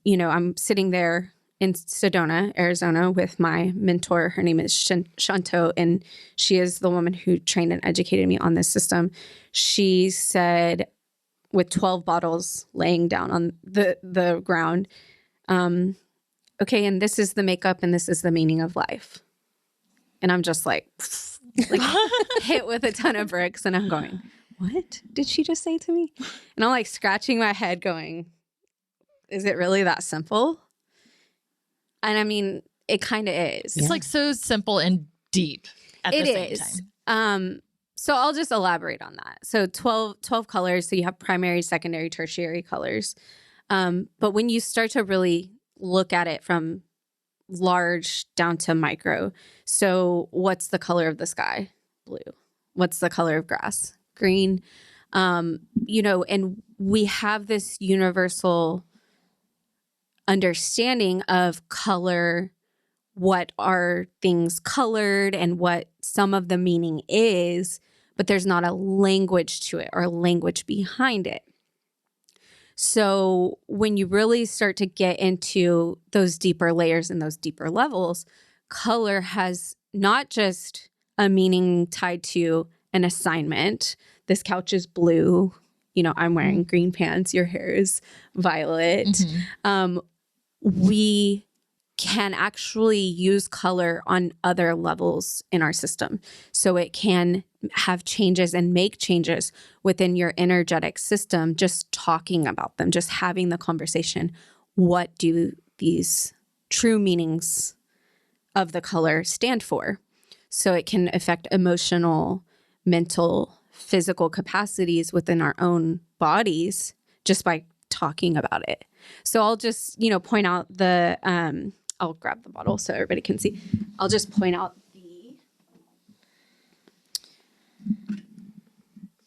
I'm sitting there in Sedona, Arizona with my mentor. Her name is Shanto, and she is the woman who trained and educated me on this system. She said, with 12 bottles laying down on the ground, okay, and this is the makeup and this is the meaning of life. And I'm just like hit with a ton of bricks. And I'm going, what did she just say to me? And I'm like scratching my head going, is it really that simple? And I mean, it kind of is. It's like so simple and deep at the same time. So I'll just elaborate on that. So 12 colors. So you have primary, secondary, tertiary colors. But when you start to really look at it from large down to micro. So what's the color of the sky? Blue. What's the color of grass? Green. And we have this universal understanding of color, what are things colored and what some of the meaning is, but there's not a language to it or a language behind it. So when you really start to get into those deeper layers and those deeper levels, color has not just a meaning tied to an assignment. This couch is blue. I'm wearing green pants. Your hair is violet. Mm-hmm. We can actually use color on other levels in our system. So it can have changes and make changes within your energetic system, just talking about them, just having the conversation. What do these true meanings of the color stand for? So it can affect emotional, mental, physical capacities within our own bodies just by talking about it. So I'll just, point out I'll grab the bottle so everybody can see. I'll just point out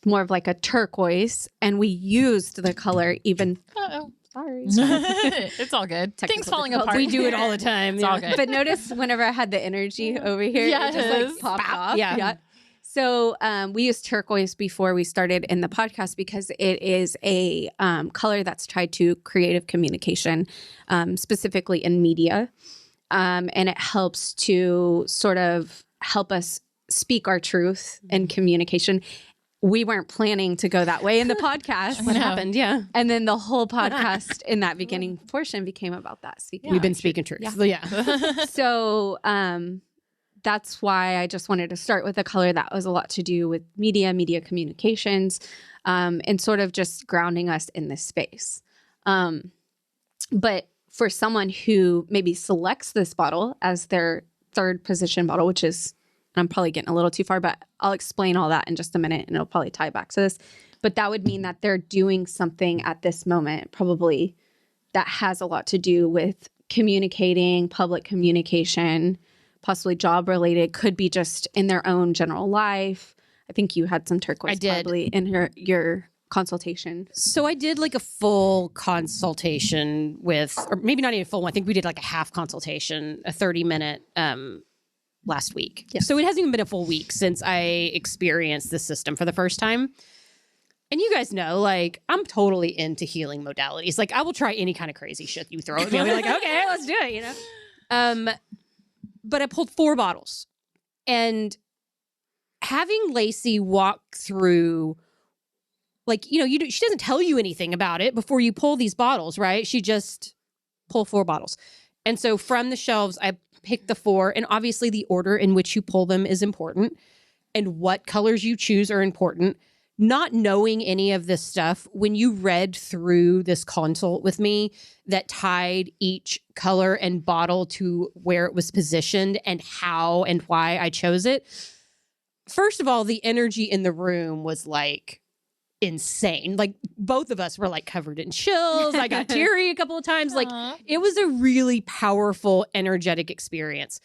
more of like a turquoise, and we used the color even. Uh-oh. Sorry. It's all good. Things falling apart. We do it all the time. It's all good. But notice whenever I had the energy over here, it just like popped off. Yeah. So we used turquoise before we started in the podcast because it is a color that's tied to creative communication, specifically in media. And it helps to sort of help us speak our truth in communication. We weren't planning to go that way in the podcast. What happened? Yeah. And then the whole podcast in that beginning portion became about that. We've been speaking truth. Yeah. Yeah. So that's why I just wanted to start with a color that was a lot to do with media communications, and sort of just grounding us in this space. But for someone who maybe selects this bottle as their third position bottle, which is, I'm probably getting a little too far, but I'll explain all that in just a minute and it'll probably tie back to this. But that would mean that they're doing something at this moment, probably that has a lot to do with communicating, public communication, possibly job related, could be just in their own general life. I think you had some turquoise probably in your consultation. So I did like a full consultation with, or maybe not even full one. I think we did like a half consultation, a 30-minute last week. Yes. So it hasn't even been a full week since I experienced this system for the first time. And you guys know, like, I'm totally into healing modalities. Like, I will try any kind of crazy shit you throw at me. I'll be like, okay, let's do it, you know? But I pulled 4 bottles. And having Lacey walk through, like, you know, she doesn't tell you anything about it before you pull these bottles, right? She just pull 4 bottles. And so from the shelves, I picked the 4. And obviously the order in which you pull them is important. And what colors you choose are important. Not knowing any of this stuff, when you read through this consult with me that tied each color and bottle to where it was positioned and how and why I chose it, first of all, the energy in the room was like insane. Like both of us were like covered in chills. I got teary a couple of times. Like it was a really powerful, energetic experience.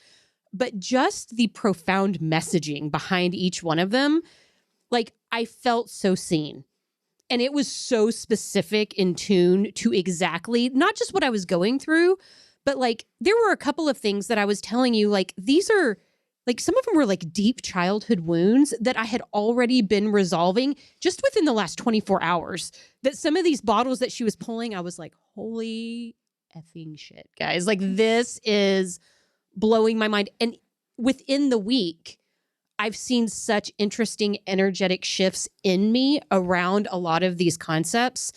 But just the profound messaging behind each one of them, like I felt so seen. And it was so specific in tune to exactly not just what I was going through, but like there were a couple of things that I was telling you, like these are like some of them were like deep childhood wounds that I had already been resolving just within the last 24 hours. That some of these bottles that she was pulling, I was like, holy effing shit, guys. Like this is blowing my mind. And within the week, I've seen such interesting energetic shifts in me around a lot of these concepts.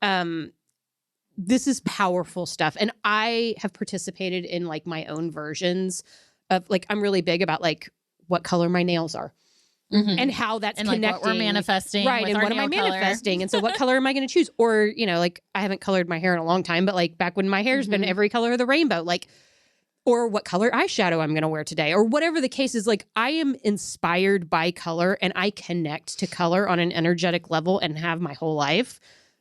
This is powerful stuff. And I have participated in like my own versions of like, I'm really big about like what color my nails are and how that's and connecting. Like what we're manifesting. Right. And what am I manifesting? And so what color am I going to choose? Or, you know, like I haven't colored my hair in a long time, but like back when my hair's been every color of the rainbow, like, or what color eyeshadow I'm going to wear today, or whatever the case is. Like I am inspired by color and I connect to color on an energetic level and have my whole life,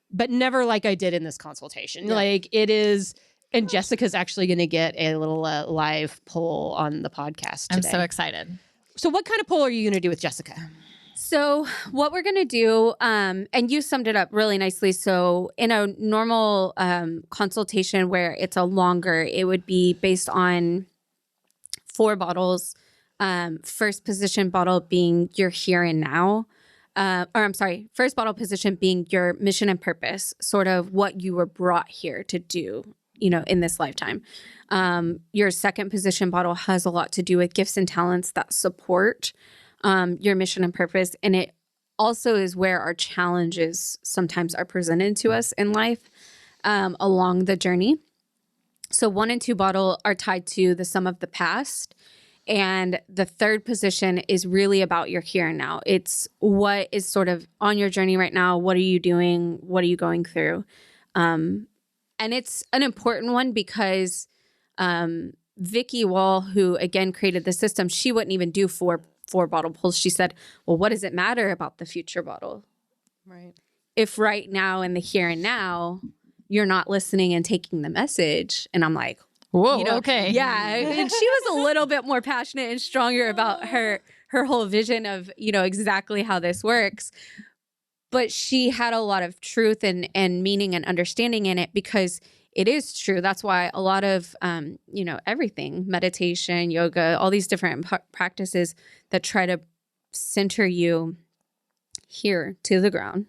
but never like I did in this consultation. Yeah. Like it is, and Jessica's actually going to get a little live poll on the podcast today. I'm so excited. So what kind of poll are you going to do with Jessica? So what we're going to do, and you summed it up really nicely. So in a normal consultation where it's a longer, it would be based on 4 bottles. First position bottle being your here and now. First bottle position being your mission and purpose, sort of what you were brought here to do, you know, in this lifetime. Your second position bottle has a lot to do with gifts and talents that support your mission and purpose. And it also is where our challenges sometimes are presented to us in life along the journey. So 1 and 2 bottle are tied to the sum of the past. And the third position is really about your here and now. It's what is sort of on your journey right now. What are you doing? What are you going through? And it's an important one because Vicky Wall, who again created the system, she wouldn't even do four bottle pulls. She said, well, what does it matter about the future bottle? Right. If right now in the here and now, you're not listening and taking the message. And I'm like, whoa, you know, okay. Yeah. And she was a little bit more passionate and stronger about her whole vision of, you know, exactly how this works. But she had a lot of truth and meaning and understanding in it because it is true. That's why a lot of, you know, everything, meditation, yoga, all these different practices that try to center you here to the ground,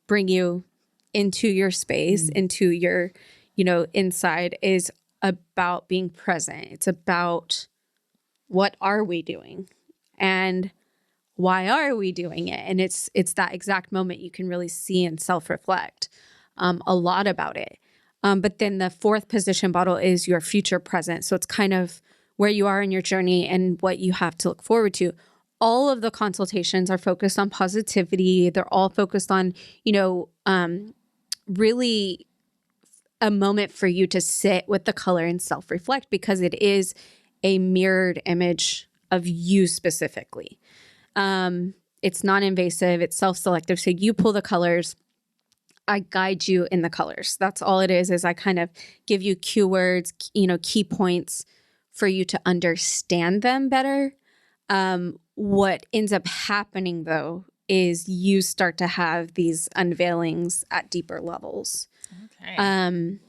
bring you into your space, into your, you know, inside is about being present. It's about what are we doing and why are we doing it? And it's that exact moment you can really see and self-reflect a lot about it. But then the 4th position bottle is your future present. So it's kind of where you are in your journey and what you have to look forward to. All of the consultations are focused on positivity. They're all focused on, really a moment for you to sit with the color and self-reflect, because it is a mirrored image of you specifically. It's non-invasive, it's self-selective. So you pull the colors, I guide you in the colors. That's all it is I kind of give you keywords, key points for you to understand them better. What ends up happening though is you start to have these unveilings at deeper levels. Okay. And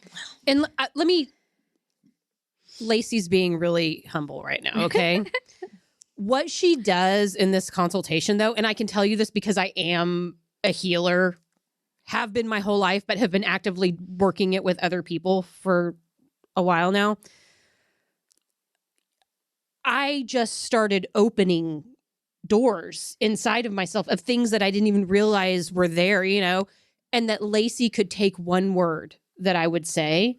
let me, Lacey's being really humble right now, okay? What she does in this consultation though, and I can tell you this because I am a healer, have been my whole life, but have been actively working it with other people for a while now. I just started opening doors inside of myself of things that I didn't even realize were there, and that Lacey could take one word that I would say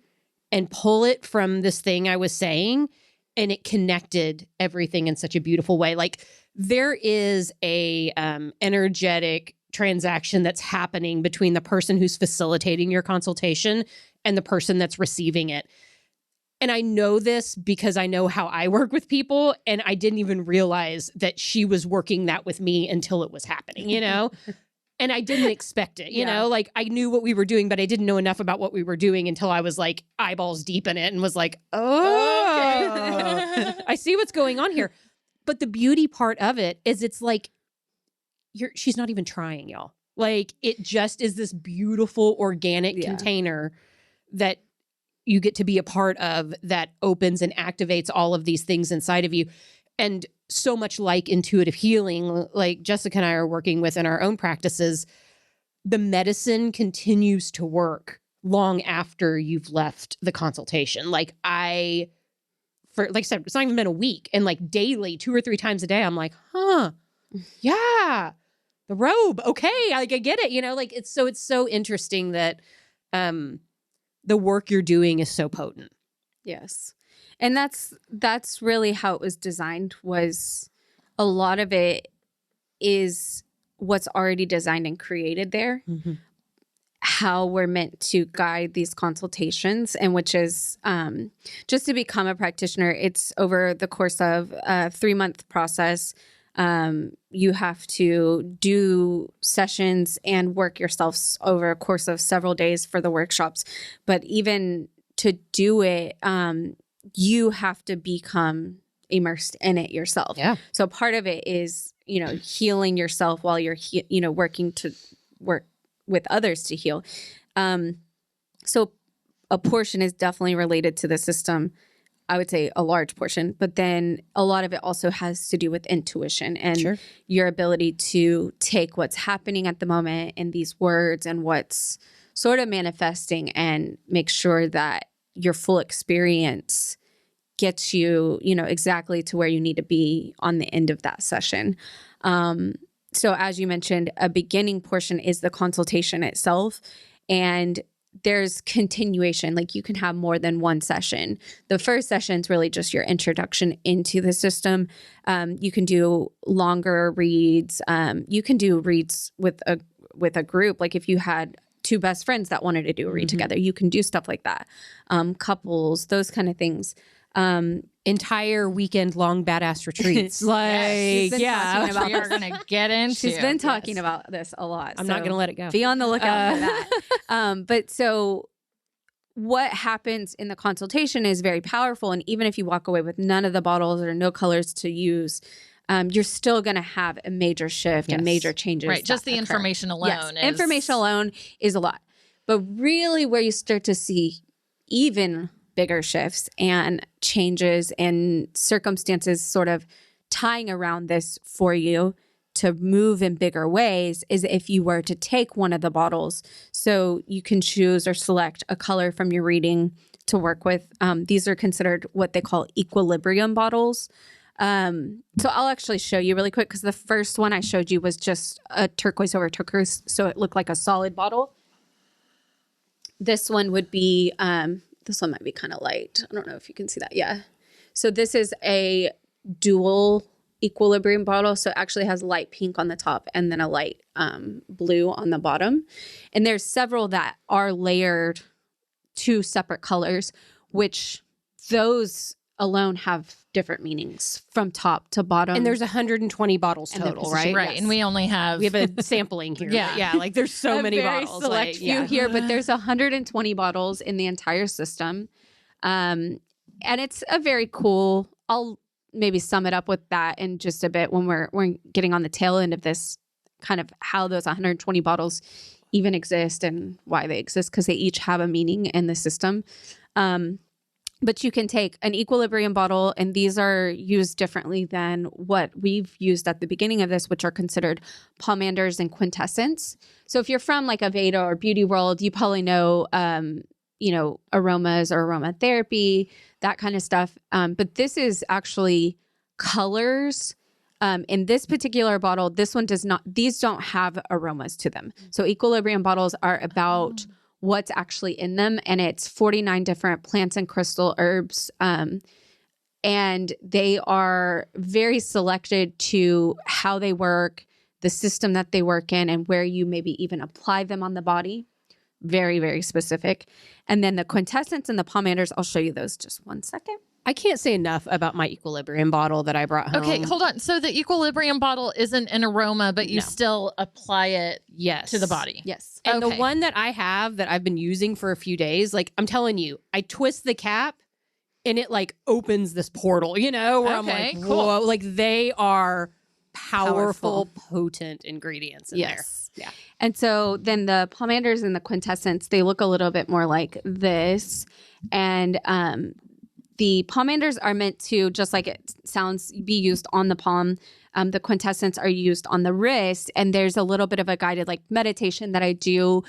and pull it from this thing I was saying, and it connected everything in such a beautiful way. Like there is a energetic transaction that's happening between the person who's facilitating your consultation and the person that's receiving it. And I know this because I know how I work with people, and I didn't even realize that she was working that with me until it was happening, And I didn't expect it, like I knew what we were doing, but I didn't know enough about what we were doing until I was like eyeballs deep in it and was like, oh, I see what's going on here. But the beauty part of it is it's like, she's not even trying, y'all. Like it just is this beautiful organic container that you get to be a part of that opens and activates all of these things inside of you. And so much like intuitive healing, like Jessica and I are working with in our own practices, the medicine continues to work long after you've left the consultation. Like like I said, it's not even been a week, and like daily, 2 or 3 times a day, I'm like, yeah, the robe. Okay. I get it. Like it's so interesting that, the work you're doing is so potent. Yes. And that's really how it was designed. Was a lot of it is what's already designed and created there. Mm-hmm. How we're meant to guide these consultations, and which is just to become a practitioner, it's over the course of a 3-month process. You have to do sessions and work yourself over a course of several days for the workshops. But even to do it, you have to become immersed in it yourself. Yeah. So part of it is, healing yourself while you're, working to work with others to heal. So a portion is definitely related to the system. I would say a large portion, but then a lot of it also has to do with intuition and your ability to take what's happening at the moment in these words and what's sort of manifesting, and make sure that your full experience gets you, exactly to where you need to be on the end of that session. So as you mentioned, a beginning portion is the consultation itself, and there's continuation. Like you can have more than one session. The first session is really just your introduction into the system. You can do longer reads. You can do reads with a group. Like if you had 2 best friends that wanted to do a read together, you can do stuff like that. Couples, those kind of things. Entire weekend long badass retreats. Like, we are going to get into. She's been talking about this a lot. I'm not going to let it go. Be on the lookout for that. But so what happens in the consultation is very powerful. And even if you walk away with none of the bottles or no colors to use, you're still going to have a major shift and major changes. Right. Just the information alone. Yes. Information alone is a lot. But really where you start to see even bigger shifts and changes and circumstances sort of tying around this for you to move in bigger ways is if you were to take one of the bottles. So you can choose or select a color from your reading to work with. These are considered what they call equilibrium bottles. So I'll actually show you really quick, because the first one I showed you was just a turquoise over turquoise, so it looked like a solid bottle. This one would be, this one might be kind of light. I don't know if you can see that. Yeah. So this is a dual equilibrium bottle. So it actually has light pink on the top and then a light blue on the bottom. And there's several that are layered 2 separate colors, which those alone have different meanings from top to bottom. And there's 120 bottles total, right? Right. Yes. And we only have... We have a sampling here. Yeah. But yeah, like there's so many very bottles. select like, few yeah. here, but there's 120 bottles in the entire system. And it's a very cool, I'll maybe sum it up with that in just a bit when we're getting on the tail end of this, kind of how those 120 bottles even exist and why they exist, because they each have a meaning in the system. But you can take an equilibrium bottle, and these are used differently than what we've used at the beginning of this, which are considered pomanders and quintessence. So if you're from like Aveda or Beauty World, you probably know, aromas or aromatherapy, that kind of stuff. But this is actually colors. In this particular bottle, this one does not, these don't have aromas to them. So equilibrium bottles are about what's actually in them. And it's 49 different plants and crystal herbs. And they are very selected to how they work, the system that they work in, and where you maybe even apply them on the body. Very, very specific. And then the quintessence and the pomanders, I'll show you those just one second. I can't say enough about my equilibrium bottle that I brought home. Okay, hold on. So the equilibrium bottle isn't an aroma, but you still apply it to the body. Yes. And the one that I have that I've been using for a few days, like I'm telling you, I twist the cap and it like opens this portal, where I'm like, whoa, like they are powerful, potent ingredients in there. Yeah. And so then the pomanders and the quintessence, they look a little bit more like this. And the pomanders are meant to, just like it sounds, be used on the palm. The quintessence are used on the wrist. And there's a little bit of a guided like meditation that I do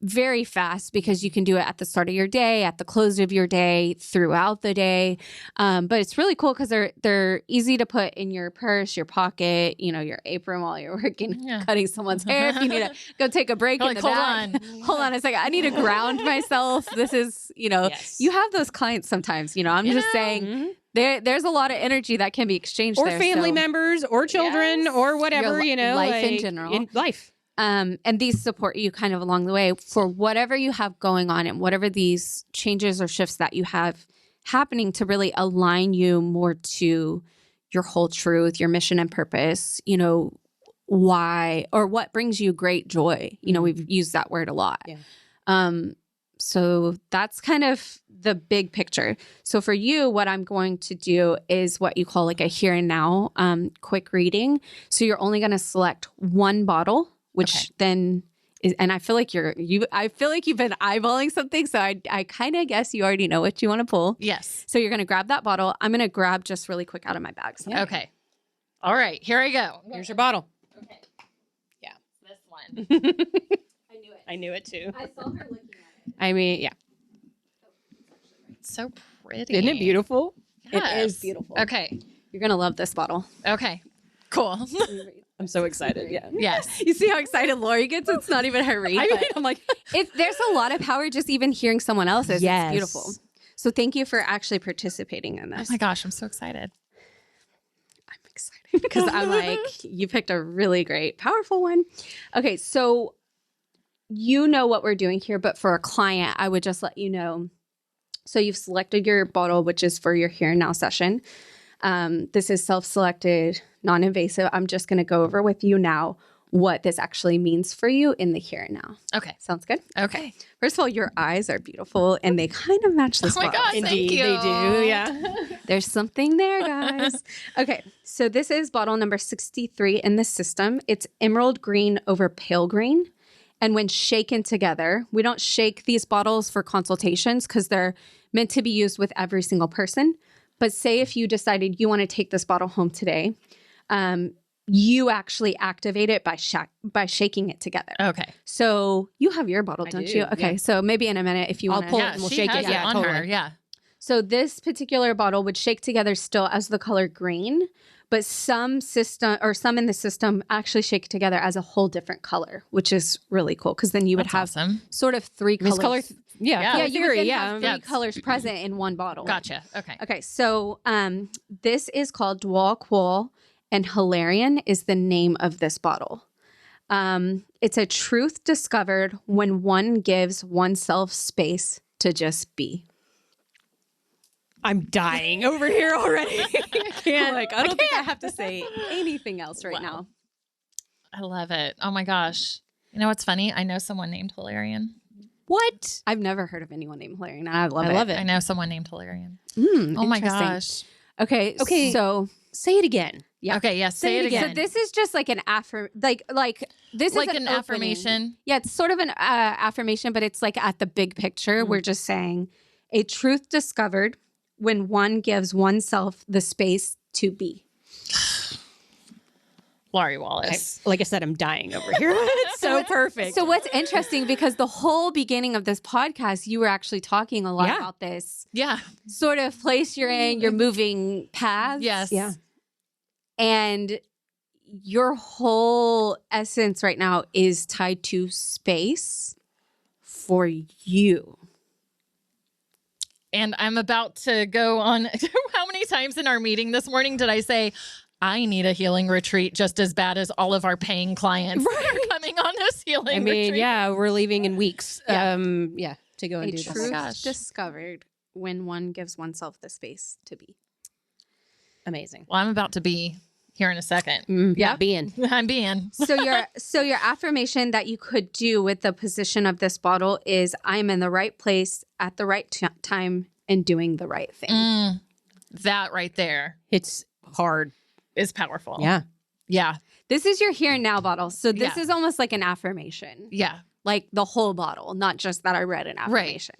very fast, because you can do it at the start of your day, at the close of your day, throughout the day. But it's really cool because they're easy to put in your purse, your pocket, your apron while you're working, cutting someone's hair. If you need to go take a break in the back. Hold on a second. I need to ground myself. This is, you have those clients sometimes, I'm just saying there's a lot of energy that can be exchanged or there. Family members or children or whatever, life in general. In life. And these support you kind of along the way for whatever you have going on and whatever these changes or shifts that you have happening to really align you more to your whole truth, your mission and purpose, why or what brings you great joy. We've used that word a lot. Yeah. So that's kind of the big picture. So for you, what I'm going to do is what you call like a here and now quick reading. So you're only going to select one bottle, which then is, and I feel like I feel like you've been eyeballing something. So I kind of guess you already know what you want to pull. Yes. So you're going to grab that bottle. I'm going to grab just really quick out of my bag. So. Okay. All right. Here I go. Here's your bottle. Okay. Yeah. This one. I knew it. I knew it too. I saw her looking at it. I mean, yeah. It's so pretty. Isn't it beautiful? Yes. It is beautiful. Okay. You're going to love this bottle. Okay. Cool. I'm so excited. Yeah. Yes. You see how excited Lori gets? It's not even her read. I'm like, There's a lot of power just even hearing someone else's. Yes. It's beautiful. So thank you for actually participating in Oh this. my gosh, I'm so excited. I'm excited because I'm like, you picked a really great, powerful one. Okay, so you know what we're doing here, but for a client, I would just let you know. So you've selected your bottle, which is for your here and now session. This is self-selected, non-invasive. I'm just going to go over with you now what this actually means for you in the here and now. Okay. Sounds good? Okay. First of all, your eyes are beautiful and they kind of match this Oh my bottle. gosh, indeed, thank you. they do. Yeah. There's something there, guys. Okay, so this is bottle number 63 in the system. It's emerald green over pale green. And when shaken together, we don't shake these bottles for consultations because they're meant to be used with every single person. But say if you decided you want to take this bottle home today, you actually activate it by shaking it together. Okay. So you have your bottle, don't do, you? Okay, yeah. So maybe in a minute if you I'll want pull to. it and we'll she shake has it. Yeah, on totally. her. Yeah. So this particular bottle would shake together still as the color green, but some in the system actually shake together as a whole different color, which is really cool because then you would That's have awesome. sort of three This colors. color Yeah. Yeah. Yeah, you would then have 3 Yeah. colors present in one bottle. Gotcha. Okay. Okay, so this is called Dwal Qual, and Hilarion is the name of this bottle. It's a truth discovered when one gives oneself space to just be. I'm dying over here already. I don't think I have to say anything else right now. I love it. Oh my gosh. You know what's funny? I know someone named Hilarion. What? I've never heard of anyone named Hilarion, and I love it. I know someone named Hilarion. Oh my gosh. Okay. So say it again. yeah. Okay. Yes. Say it again. So this is just like an this is like an an opening. affirmation. Yeah, it's sort of an affirmation, but it's like at the big picture. We're just saying a truth discovered when one gives oneself the space to be. Laurie Wallace. Like I said, I'm dying over here. It's so perfect. So what's interesting, because the whole beginning of this podcast, you were actually talking a lot about this Yeah. sort of place you're in, you're moving paths. Yes. Yeah. And your whole essence right now is tied to space for you. And I'm about to go on. How many times in our meeting this morning did I say, I need a healing retreat just as bad as all of our paying clients that are coming on this healing retreat? yeah, we're leaving in weeks. Yeah. To go and A do truth this. discovered when one gives oneself the space to be. Amazing. Well, I'm about to be here in a second. Yeah, being. I'm being. So your affirmation that you could do with the position of this bottle is, I'm in the right place at the right time and doing the right thing. That right there It's hard. is powerful. Yeah. Yeah. This is your here and now bottle. So this Yeah. is almost like an affirmation. Yeah. Like the whole bottle, not just that I read an affirmation.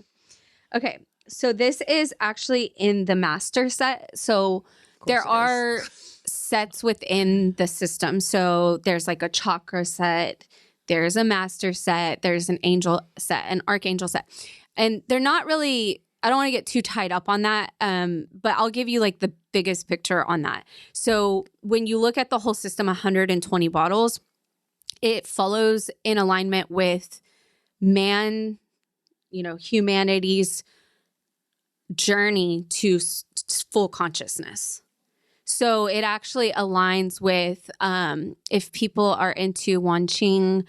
Okay. So this is actually in the master set. So there are sets within the system. So there's like a chakra set, there's a master set, there's an angel set, an archangel set. And they're not really, I don't want to get too tied up on that, but I'll give you like the biggest picture on that. So when you look at the whole system, 120 bottles, it follows in alignment with man, humanity's journey to full consciousness. So it actually aligns with if people are into Wan Qing,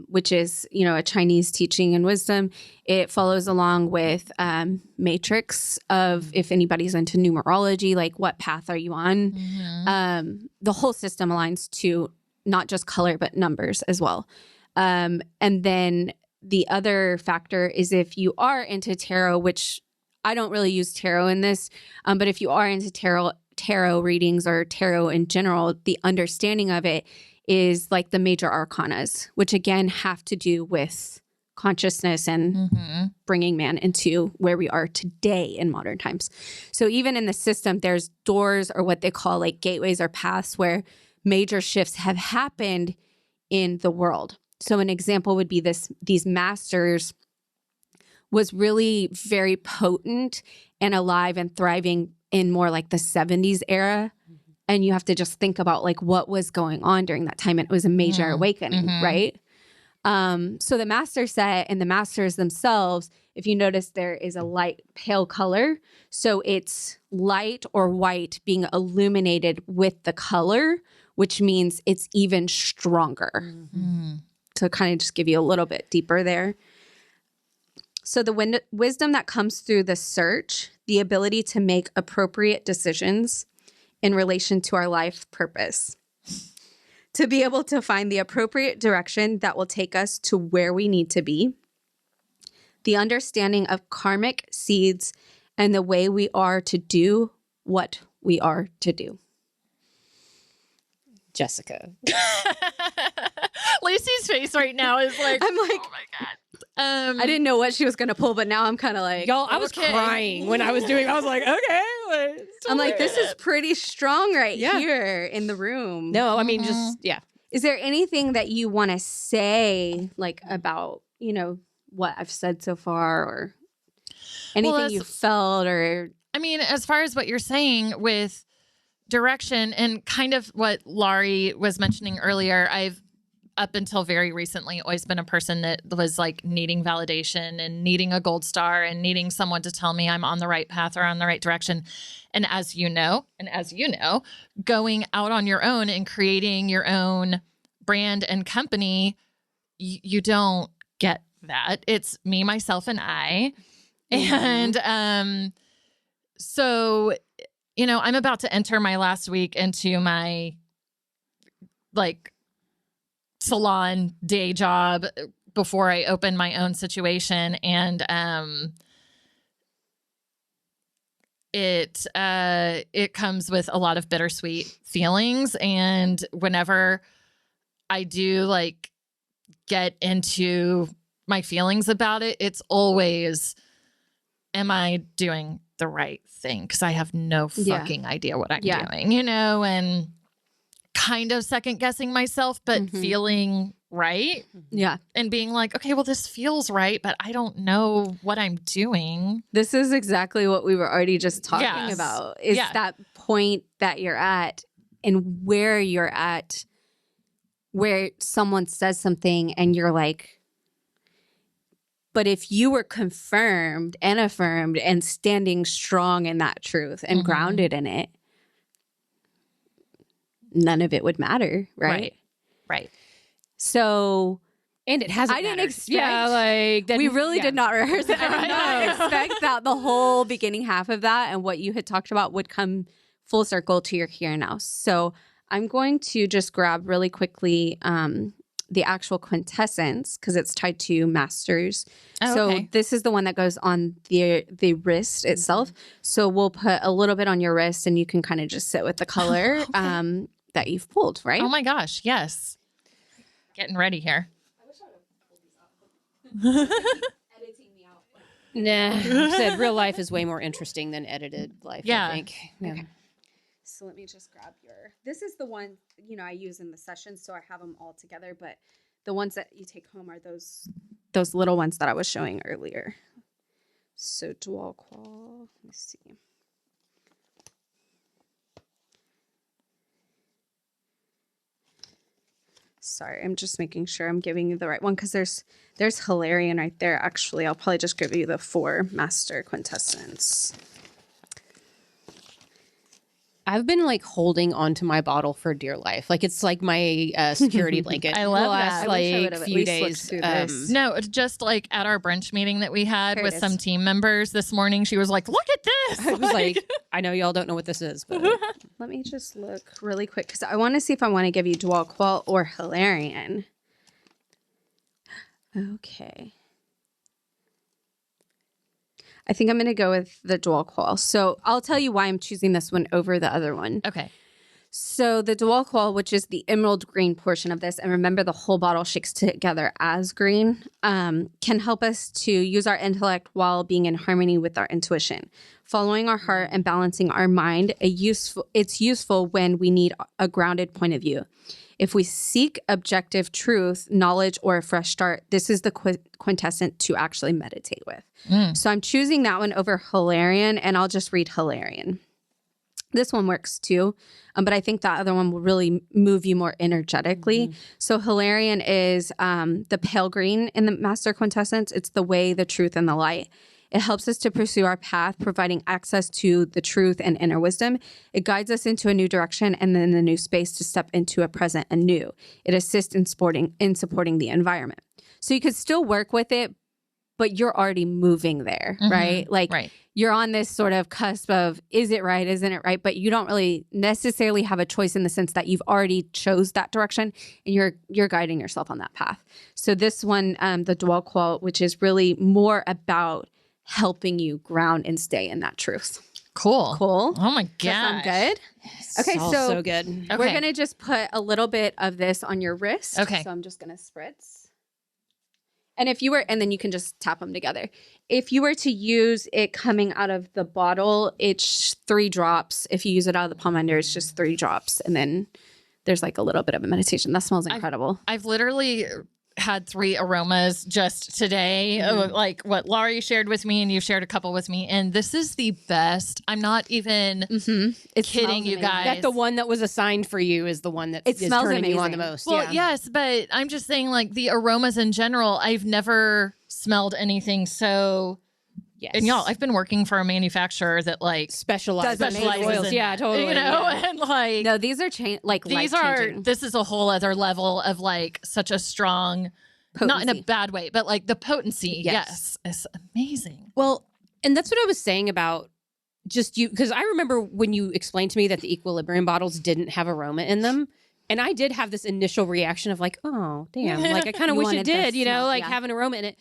which is, a Chinese teaching and wisdom, it follows along with matrix of if anybody's into numerology, like what path are you on? The whole system aligns to not just color, but numbers as well. And then the other factor is if you are into tarot, which I don't really use tarot in this, but if you are into tarot readings or tarot in general, the understanding of it is like the major arcanas, which again have to do with consciousness and bringing man into where we are today in modern times. So even in the system, there's doors or what they call like gateways or paths where major shifts have happened in the world. So an example would be these masters was really very potent and alive and thriving in more like the 70s era. And you have to just think about like what was going on during that time. It was a major awakening, right? So the master set and the masters themselves, if you notice, there is a light pale color. So it's light or white being illuminated with the color, which means it's even stronger. To kind of just give you a little bit deeper there. So the wisdom that comes through the search, the ability to make appropriate decisions in relation to our life purpose, to be able to find the appropriate direction that will take us to where we need to be, the understanding of karmic seeds and the way we are to do what we are to do. Jessica. Lacey's face right now is like, I'm like, oh my God. I didn't know what she was going to pull, but now I'm kind of like, Y'all, I was crying when I was doing. I was like, okay. I'm like, this is pretty strong right Yeah. here in the room. No, I mean, just Is there anything that you want to say, like about, what I've said so far, or anything you felt, or? I mean, as far as what you're saying with direction and kind of what Laurie was mentioning earlier, I've up until very recently, always been a person that was like needing validation and needing a gold star and needing someone to tell me I'm on the right path or on the right direction. And as you know, going out on your own and creating your own brand and company, you don't get that. It's me, myself, and I. And so, you know, I'm about to enter my last week into my like salon day job before I open my own situation. And it comes with a lot of bittersweet feelings. And whenever I do like get into my feelings about it, it's always, am I doing the right thing? Because I have no fucking idea what I'm doing, you know, and kind of second guessing myself, but feeling right. Yeah. And being like, okay, well, this feels right, but I don't know what I'm doing. This is exactly what we were already just talking about, is that point that you're at and where you're at, where someone says something and you're like, but if you were confirmed and affirmed and standing strong in that truth and grounded in it, none of it would matter, right? Right. So, and it hasn't. I didn't mattered. expect. Yeah, like we really did not rehearse it. I did not expect that the whole beginning half of that and what you had talked about would come full circle to your here and now. So I'm going to just grab really quickly the actual quintessence because it's tied to masters. So this is the one that goes on the wrist itself. So we'll put a little bit on your wrist and you can kind of just sit with the color that you've pulled, right? Oh my gosh, yes. Getting ready here. Editing me out. Nah, I said real life is way more interesting than edited life, I think. Yeah. Okay. So let me just grab this is the one, you know, I use in the sessions, so I have them all together, but the ones that you take home are those little ones that I was showing earlier. So dual qual, let me see. Sorry, I'm just making sure I'm giving you the right one because there's Hilarion right there. Actually, I'll probably just give you the 4 master quintessence. I've been like holding onto my bottle for dear life. Like it's like my security blanket. I love the last, that. like few days. No, just like at our brunch meeting that we had with some team members this morning, she was like, "Look at this!" I was like, I know y'all don't know what this is, but let me just look really quick because I want to see if I want to give you dual qual or Hilarion. Okay. I think I'm going to go with the dual qual. So I'll tell you why I'm choosing this one over the other one. Okay. So the dual qual, which is the emerald green portion of this, and remember the whole bottle shakes together as green, can help us to use our intellect while being in harmony with our intuition. Following our heart and balancing our mind, it's useful when we need a grounded point of view. If we seek objective truth, knowledge, or a fresh start, this is the quintessence to actually meditate with. So I'm choosing that one over Hilarion, and I'll just read Hilarion. This one works too, but I think that other one will really move you more energetically. So Hilarion is the pale green in the master quintessence. It's the way, the truth, and the light. It helps us to pursue our path, providing access to the truth and inner wisdom. It guides us into a new direction and then a new space to step into a present anew. It assists in supporting the environment. So you could still work with it, but you're already moving there, right? Like you're on this sort of cusp of, is it right? Isn't it right? But you don't really necessarily have a choice in the sense that you've already chose that direction and you're guiding yourself on that path. So this one, the dual qual, which is really more about helping you ground and stay in that truth. Cool. Oh my gosh. Sound good? Okay, so good. We're going to just put a little bit of this on your wrist. Okay. So I'm just going to spritz. And and then you can just tap them together. If you were to use it coming out of the bottle, it's 3 drops. If you use it out of the palm under, it's just 3 drops. And then there's like a little bit of a meditation. That smells incredible. I've literally had 3 aromas just today, like what Laurie shared with me, and you shared a couple with me. And this is the best. I'm not even kidding you guys. That the one that was assigned for you is the one that is smells turning you on the amazing. most. Well, yes, but I'm just saying, like, the aromas in general, I've never smelled anything so. Yes. And y'all, I've been working for a manufacturer that like specializes in oils. oils. Yeah, totally. You know, and like No, these are life-changing. This is a whole other level of like such a strong, not in a bad way, but like the potency. Yes, it's amazing. Well, and that's what I was saying about just you, because I remember when you explained to me that the Equilibrium bottles didn't have aroma in them. And I did have this initial reaction of like, oh, damn. Like, I kind of wish it did, you know, like have an aroma in it.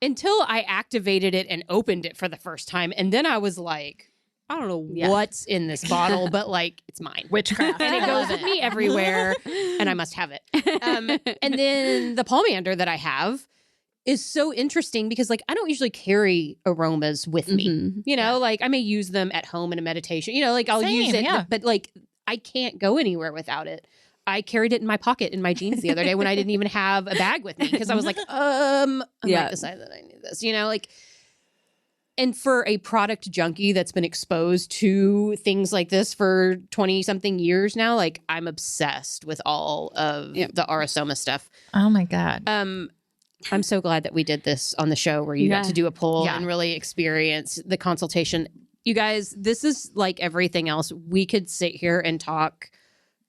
Until I activated it and opened it for the first time. And then I was like, I don't know what's in this bottle, but like, it's mine. Witchcraft. And it goes with me everywhere, and I must have it. And then the pomander that I have is so interesting because like, I don't usually carry aromas with me. You know, like I may use them at home in a meditation, you know, like I'll use it, but like I can't go anywhere without it. I carried it in my pocket in my jeans the other day when I didn't even have a bag with me because I was like, I might decide that I need this, you know, like. And for a product junkie that's been exposed to things like this for 20 something years now, like I'm obsessed with all of the Aura Soma stuff. Oh my God. I'm so glad that we did this on the show where you got to do a poll and really experience the consultation. You guys, this is like everything else. We could sit here and talk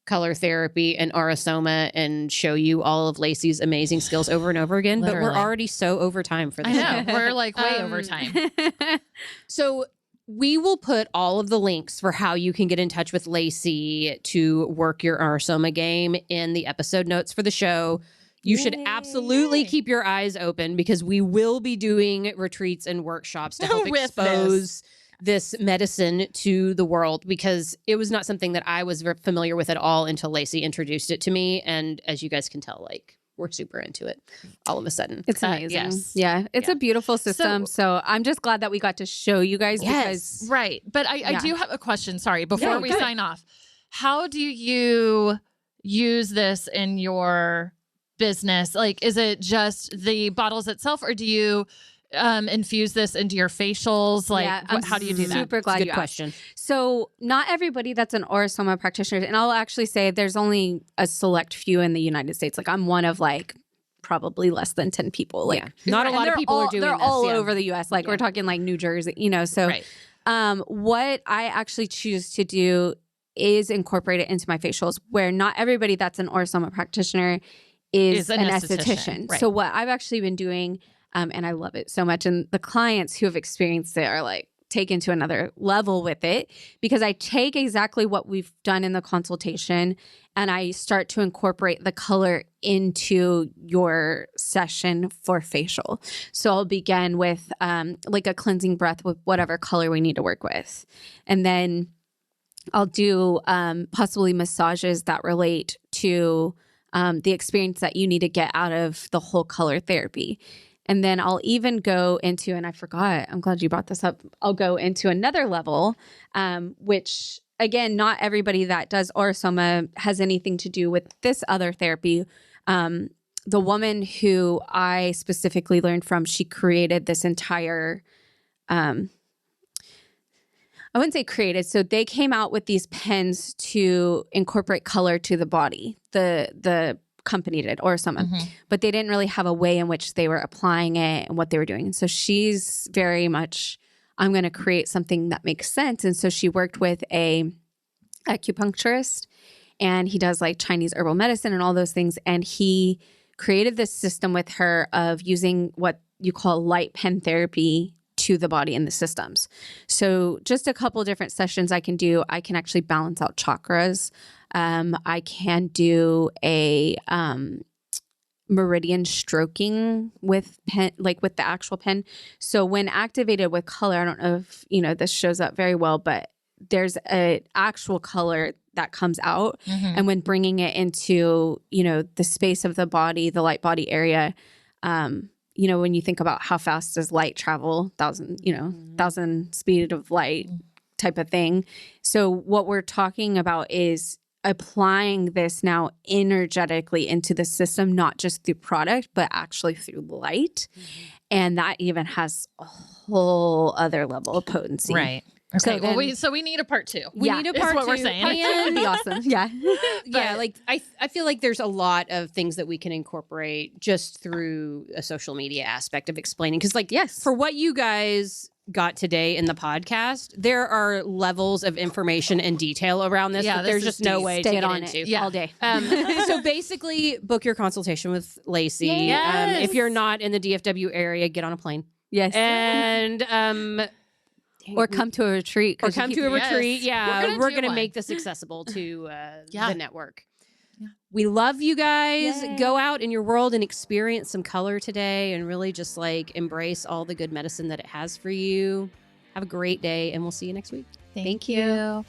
color therapy and Aura Soma and show you all of Lacey's amazing skills over and over again, but we're already so over time for this. I know. We're like way over time. So we will put all of the links for how you can get in touch with Lacey to work your Aura Soma game in the episode notes for the show. You should absolutely keep your eyes open because we will be doing retreats and workshops to help expose this medicine to the world because it was not something that I was familiar with at all until Lacey introduced it to me. And as you guys can tell, like we're super into it all of a sudden. It's amazing. Yes. Yeah. It's a beautiful system. So I'm just glad that we got to show you guys because right. But I do have a question. Sorry. Before we sign off, how do you use this in your business? Like, is it just the bottles itself or do you infuse this into your facials? Like, how do you do that? Super glad you question. asked. So not everybody that's an Aura Soma practitioner, and I'll actually say there's only a select few in the United States. Like I'm one of like probably less than 10 people. Like not a lot of people are doing this. They're all over the US. Like we're talking like New Jersey, you know. So what I actually choose to do is incorporate it into my facials where not everybody that's an Aura Soma practitioner is an esthetician. Right. So what I've actually been doing and I love it so much. And the clients who have experienced it are like taken to another level with it because I take exactly what we've done in the consultation and I start to incorporate the color into your session for facial. So I'll begin with like a cleansing breath with whatever color we need to work with. And then I'll do possibly massages that relate to the experience that you need to get out of the whole color therapy. And then I'll even go into, and I forgot, I'm glad you brought this up. I'll go into another level, which again, not everybody that does Aura Soma has anything to do with this other therapy. The woman who I specifically learned from, she created this entire, I wouldn't say created. So they came out with these pens to incorporate color to the body. The company did, Aura Soma, but they didn't really have a way in which they were applying it and what they were doing. And so she's very much, I'm going to create something that makes sense. And so she worked with a acupuncturist and he does like Chinese herbal medicine and all those things. And he created this system with her of using what you call light pen therapy to the body and the systems. So just a couple different sessions I can do. I can actually balance out chakras. I can do a meridian stroking with pen, like with the actual pen. So when activated with color, I don't know if, you know, this shows up very well, but there's an actual color that comes out. And when bringing it into, you know, the space of the body, the light body area, you know, when you think about how fast does light travel, 1,000 speed of light type of thing. So what we're talking about is applying this now energetically into the system, not just through product, but actually through light. And that even has a whole other level of potency. Right. Okay. So So we need a part 2. We need a part what 2. we're saying. That would be awesome. Yeah. Yeah, like I feel like there's a lot of things that we can incorporate just through a social media aspect of explaining. Because, like, Yes. for what you guys got today in the podcast, there are levels of information and detail around this Yeah, that this there's is just no deep. way Stay to get on into. it Yeah. all day. So basically, book your consultation with Lacey. Yes. If you're not in the DFW area, get on a plane Yes. and or come to a retreat. or come to a Yes. retreat. Yeah, We're we're gonna do gonna one. make this accessible to Yeah. the network. Yeah. We love you guys. Yay. Go out in your world and experience some color today, and really just like embrace all the good medicine that it has for you. Have a great day, and we'll see you next week. Thank you.